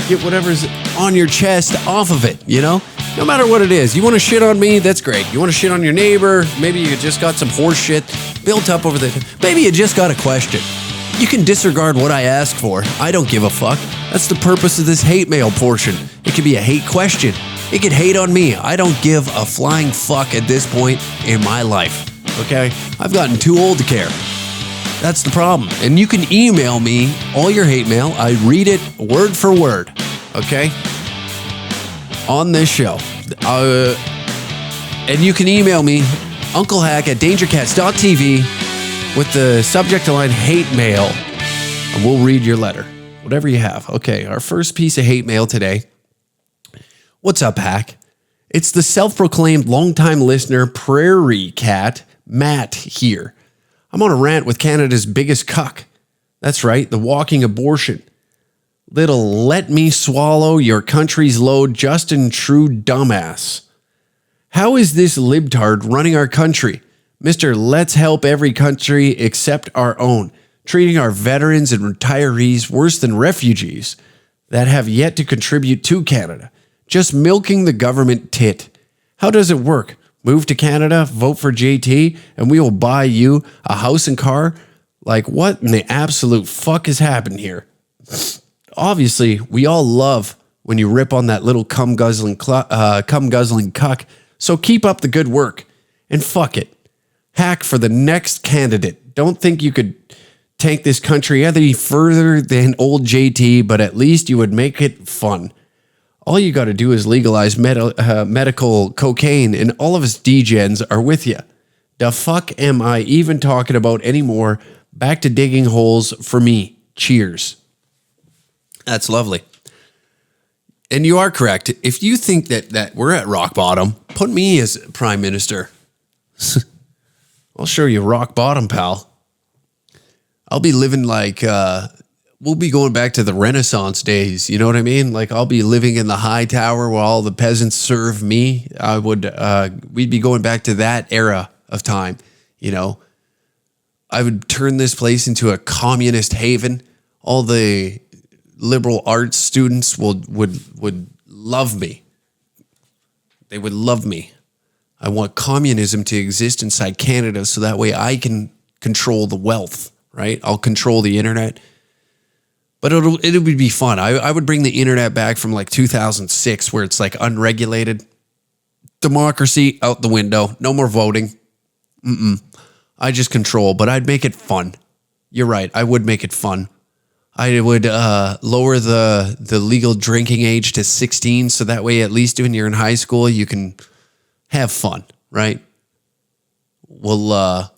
get whatever's on your chest off of it, you know? No matter what it is. You want to shit on me? That's great. You want to shit on your neighbor? Maybe you just got some horse shit built up over there. Maybe you just got a question. You can disregard what I ask for. I don't give a fuck. That's the purpose of this hate mail portion. It could be a hate question. It could hate on me. I don't give a flying fuck at this point in my life. Okay? I've gotten too old to care. That's the problem. And you can email me all your hate mail. I read it word for word. Okay? On this show. And you can email me, unclehack@dangercats.tv with the subject line hate mail. And we'll read your letter. Whatever you have. Okay, our first piece of hate mail today. What's up, Hack? It's the self-proclaimed longtime listener, Prairie Cat, Matt here. I'm on a rant with Canada's biggest cuck. That's right, the walking abortion. Little let me swallow your country's load, Justin True dumbass. How is this libtard running our country? Mr. Let's help every country except our own, treating our veterans and retirees worse than refugees that have yet to contribute to Canada. Just milking the government tit. How does it work? Move to Canada, vote for JT, and we will buy you a house and car? Like, what in the absolute fuck has happened here? Obviously, we all love when you rip on that little cum-guzzling cuck, so keep up the good work. And fuck it. Hack for the next candidate. Don't think you could tank this country any further than old JT, but at least you would make it fun. All you got to do is legalize medical cocaine, and all of us degens are with you. The fuck am I even talking about anymore? Back to digging holes for me. Cheers. That's lovely. And you are correct. If you think that we're at rock bottom, put me as prime minister. I'll show you rock bottom, pal. I'll be living like... we'll be going back to the Renaissance days. You know what I mean? Like, I'll be living in the high tower while all the peasants serve me. We'd be going back to that era of time. You know, I would turn this place into a communist haven. All the liberal arts students would love me. They would love me. I want communism to exist inside Canada so that way I can control the wealth, right? I'll control the internet. But it would be fun. I would bring the internet back from like 2006 where it's like unregulated. Democracy out the window. No more voting. I just control, but I'd make it fun. You're right. I would make it fun. I would lower the legal drinking age to 16 so that way at least when you're in high school you can have fun, right? We'll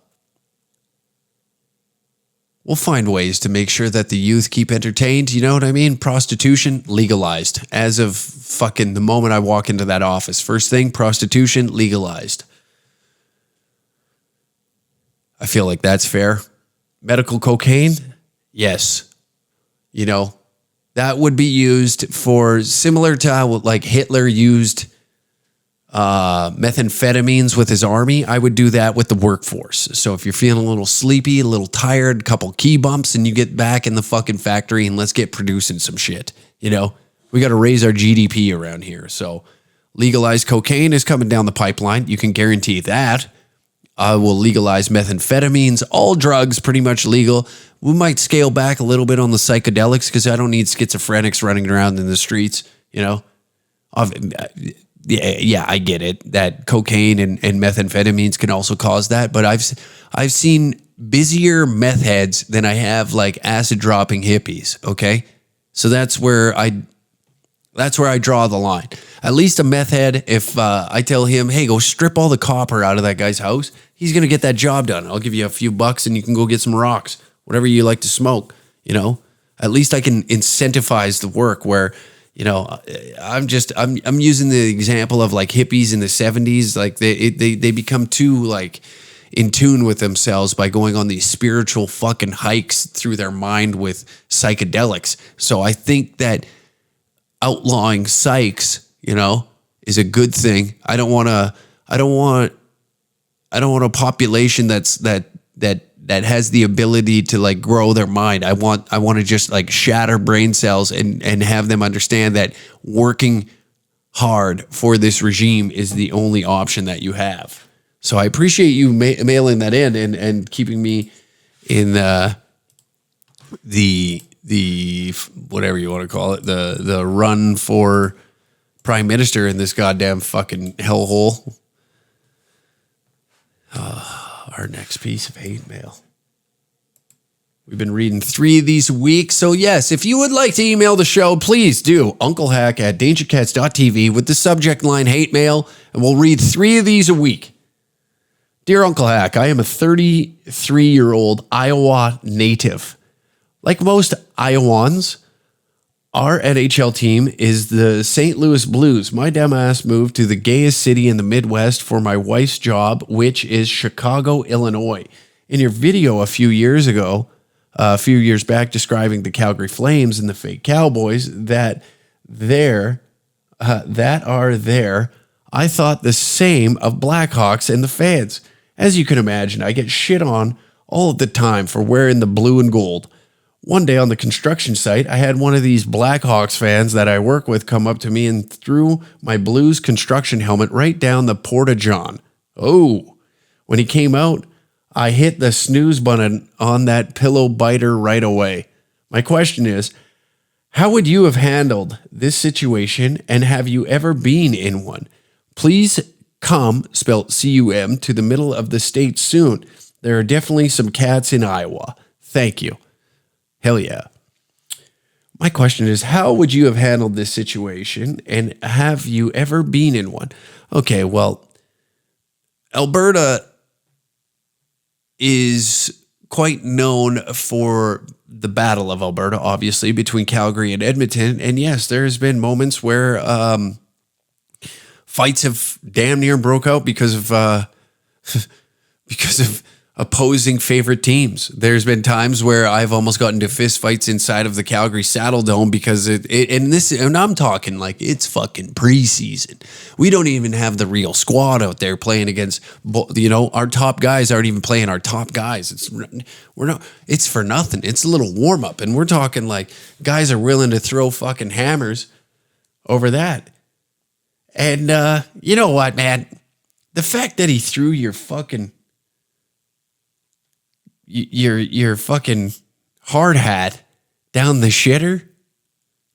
find ways to make sure that the youth keep entertained. You know what I mean? Prostitution legalized as of fucking the moment I walk into that office. First thing, prostitution legalized. I feel like that's fair. Medical cocaine? Yes. You know, that would be used for similar to how like Hitler used methamphetamines with his army. I would do that with the workforce. So if you're feeling a little sleepy, a little tired, a couple key bumps, and you get back in the fucking factory and let's get producing some shit. You know, we got to raise our GDP around here. So legalized cocaine is coming down the pipeline. You can guarantee that. I will legalize methamphetamines, all drugs pretty much legal. We might scale back a little bit on the psychedelics because I don't need schizophrenics running around in the streets, you know. Yeah, I get it that cocaine and methamphetamines can also cause that, but I've seen busier meth heads than I have like acid dropping hippies. Okay, so that's where I draw the line. At least a meth head, if I tell him, hey, go strip all the copper out of that guy's house, he's gonna get that job done. I'll give you a few bucks and you can go get some rocks, whatever you like to smoke. You know, at least I can incentivize the work where. You know, I'm using the example of like hippies in the 70s. Like they become too like in tune with themselves by going on these spiritual fucking hikes through their mind with psychedelics. So I think that outlawing psychs, you know, is a good thing. I don't want a population that has the ability to like grow their mind. I want to just like shatter brain cells and have them understand that working hard for this regime is the only option that you have. So I appreciate you mailing that in and keeping me in the whatever you want to call it, the run for prime minister in this goddamn fucking hellhole. Our next piece of hate mail. We've been reading 3 of these a week. So yes, if you would like to email the show, please do. unclehack@dangercats.tv with the subject line hate mail, and we'll read 3 of these a week. Dear Uncle Hack, I am a 33-year-old Iowa native. Like most Iowans, our NHL team is the St. Louis Blues. My dumbass moved to the gayest city in the Midwest for my wife's job, which is Chicago, Illinois. In your video a few years back, describing the Calgary Flames and the fake Cowboys that are there, I thought the same of Blackhawks and the fans. As you can imagine, I get shit on all of the time for wearing the blue and gold. One day on the construction site, I had one of these Blackhawks fans that I work with come up to me and threw my Blues construction helmet right down the porta-john. Oh, when he came out, I hit the snooze button on that pillow biter right away. My question is, how would you have handled this situation, and have you ever been in one? Please come, spelled C-U-M, to the middle of the state soon. There are definitely some cats in Iowa. Thank you. Hell yeah. My question is, how would you have handled this situation, and have you ever been in one? Okay, well, Alberta is quite known for the Battle of Alberta, obviously, between Calgary and Edmonton. And yes, there's been moments where fights have damn near broke out because of opposing favorite teams. There's been times where I've almost gotten into fist fights inside of the Calgary Saddle Dome because and I'm talking like it's fucking preseason. We don't even have the real squad out there playing against, our top guys aren't even playing our top guys. It's for nothing. It's a little warm up, and we're talking like guys are willing to throw fucking hammers over that. And you know what, man? The fact that he threw your fucking hard hat down the shitter,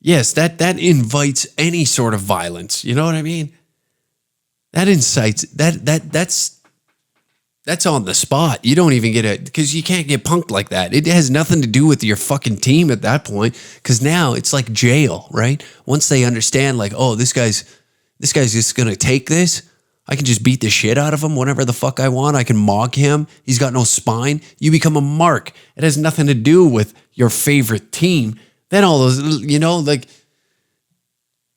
yes, that invites any sort of violence. You know what I mean? That incites that's on the spot. You don't even get it because you can't get punked like that. It has nothing to do with your fucking team at that point, because now it's like jail, right? Once they understand, like, oh, this guy's just gonna take this. I can just beat the shit out of him whenever the fuck I want. I can mock him. He's got no spine. You become a mark. It has nothing to do with your favorite team. Then all those, like,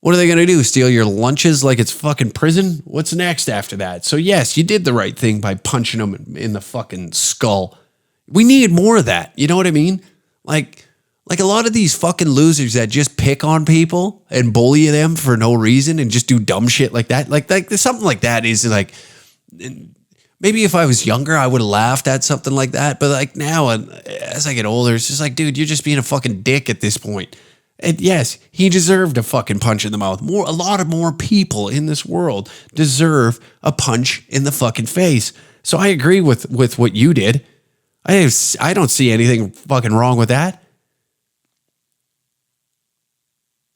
what are they going to do? Steal your lunches like it's fucking prison? What's next after that? So yes, you did the right thing by punching him in the fucking skull. We need more of that. You know what I mean? Like a lot of these fucking losers that just pick on people and bully them for no reason and just do dumb shit like that. Like something like that is like, maybe if I was younger, I would have laughed at something like that. But like now, as I get older, it's just like, dude, you're just being a fucking dick at this point. And yes, he deserved a fucking punch in the mouth. A lot of more people in this world deserve a punch in the fucking face. So I agree with what you did. I don't see anything fucking wrong with that.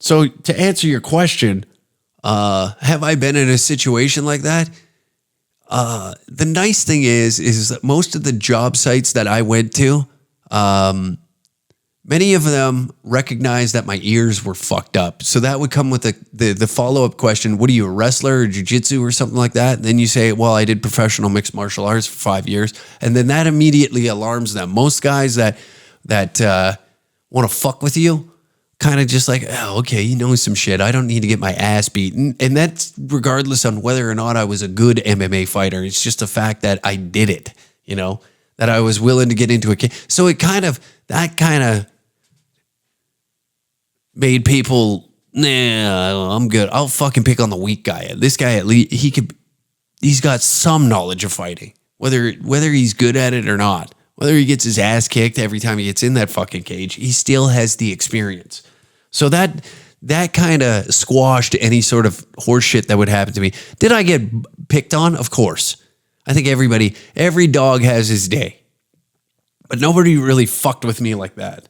So to answer your question, have I been in a situation like that? The nice thing is that most of the job sites that I went to, many of them recognized that my ears were fucked up. So that would come with the follow-up question, what are you, a wrestler or jiu-jitsu or something like that? And then you say, well, I did professional mixed martial arts for 5 years. And then that immediately alarms them. Most guys that want to fuck with you, kind of just like, oh, okay, you know some shit. I don't need to get my ass beaten. And that's regardless on whether or not I was a good MMA fighter. It's just the fact that I did it, that I was willing to get into a case. So that kind of made people, nah, I'm good. I'll fucking pick on the weak guy. This guy, at least, he's got some knowledge of fighting, whether he's good at it or not. Whether he gets his ass kicked every time he gets in that fucking cage, he still has the experience. So that kind of squashed any sort of horse shit that would happen to me. Did I get picked on? Of course. I think every dog has his day. But nobody really fucked with me like that.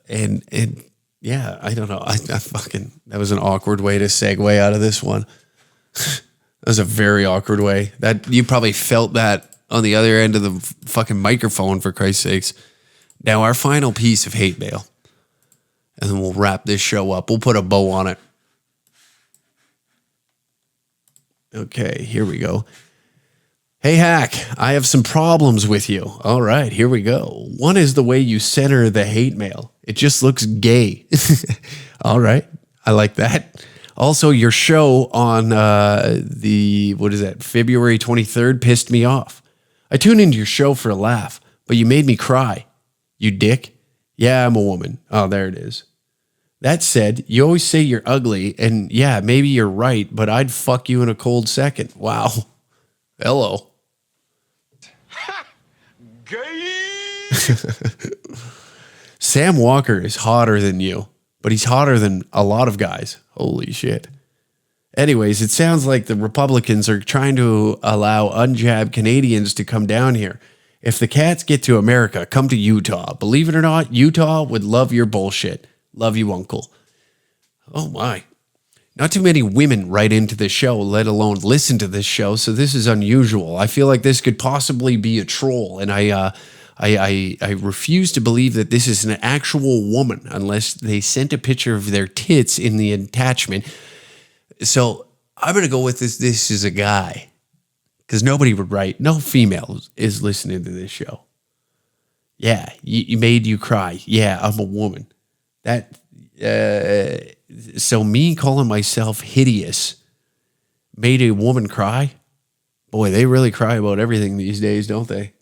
And yeah, I don't know. I fucking, that was an awkward way to segue out of this one. That was a very awkward way. That you probably felt that on the other end of the fucking microphone, for Christ's sakes. Now, our final piece of hate mail, and then we'll wrap this show up. We'll put a bow on it. Okay, here we go. Hey, Hack, I have some problems with you. All right, here we go. One is the way you center the hate mail. It just looks gay. All right, I like that. Also, your show on February 23rd pissed me off. I tuned into your show for a laugh, but you made me cry. You dick. Yeah, I'm a woman. Oh, there it is. That said, you always say you're ugly, and yeah, maybe you're right, but I'd fuck you in a cold second. Wow. Hello. Gay. Sam Walker is hotter than you, but he's hotter than a lot of guys. Holy shit. Anyways, it sounds like the Republicans are trying to allow unjabbed Canadians to come down here. If the cats get to America, come to Utah. Believe it or not, Utah would love your bullshit. Love you, Uncle. Oh my. Not too many women write into this show, let alone listen to this show, so this is unusual. I feel like this could possibly be a troll, and I refuse to believe that this is an actual woman unless they sent a picture of their tits in the attachment. So I'm going to go with this. This is a guy, because nobody would write. No female is listening to this show. Yeah, you made you cry. Yeah, I'm a woman. So me calling myself hideous made a woman cry? Boy, they really cry about everything these days, don't they?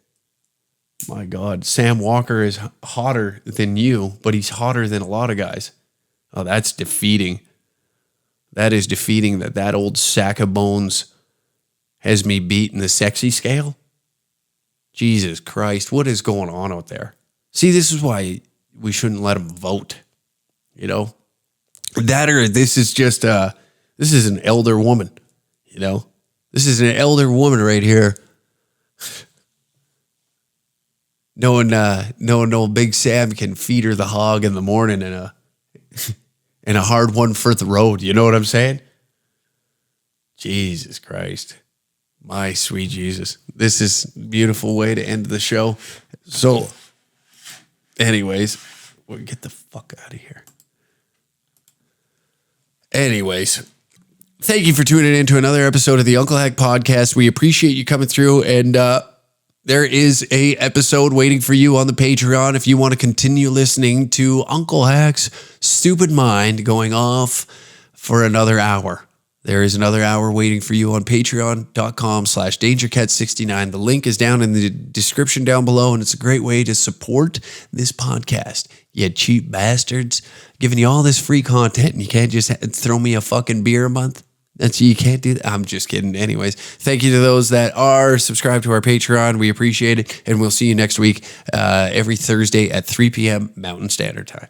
My God, Sam Walker is hotter than you, but he's hotter than a lot of guys. Oh, that's defeating. That is defeating that old sack of bones has me beat in the sexy scale. Jesus Christ, what is going on out there? See, this is why we shouldn't let them vote. You know, that or this is just this is an elder woman. You know, this is an elder woman right here. Knowing old Big Sam can feed her the hog in the morning and a hard one for the road. You know what I'm saying? Jesus Christ, my sweet Jesus. This is a beautiful way to end the show. So, anyways, we'll get the fuck out of here. Anyways, thank you for tuning in to another episode of the Uncle Hack Podcast. We appreciate you coming through, and there is a episode waiting for you on the Patreon if you want to continue listening to Uncle Hack's stupid mind going off for another hour. There is another hour waiting for you on patreon.com/DangerCat69. The link is down in the description down below, and it's a great way to support this podcast. You cheap bastards, giving you all this free content, and you can't just throw me a fucking beer a month? You can't do that. I'm just kidding. Anyways, thank you to those that are subscribed to our Patreon. We appreciate it, and we'll see you next week, every Thursday at 3 p.m. Mountain Standard Time.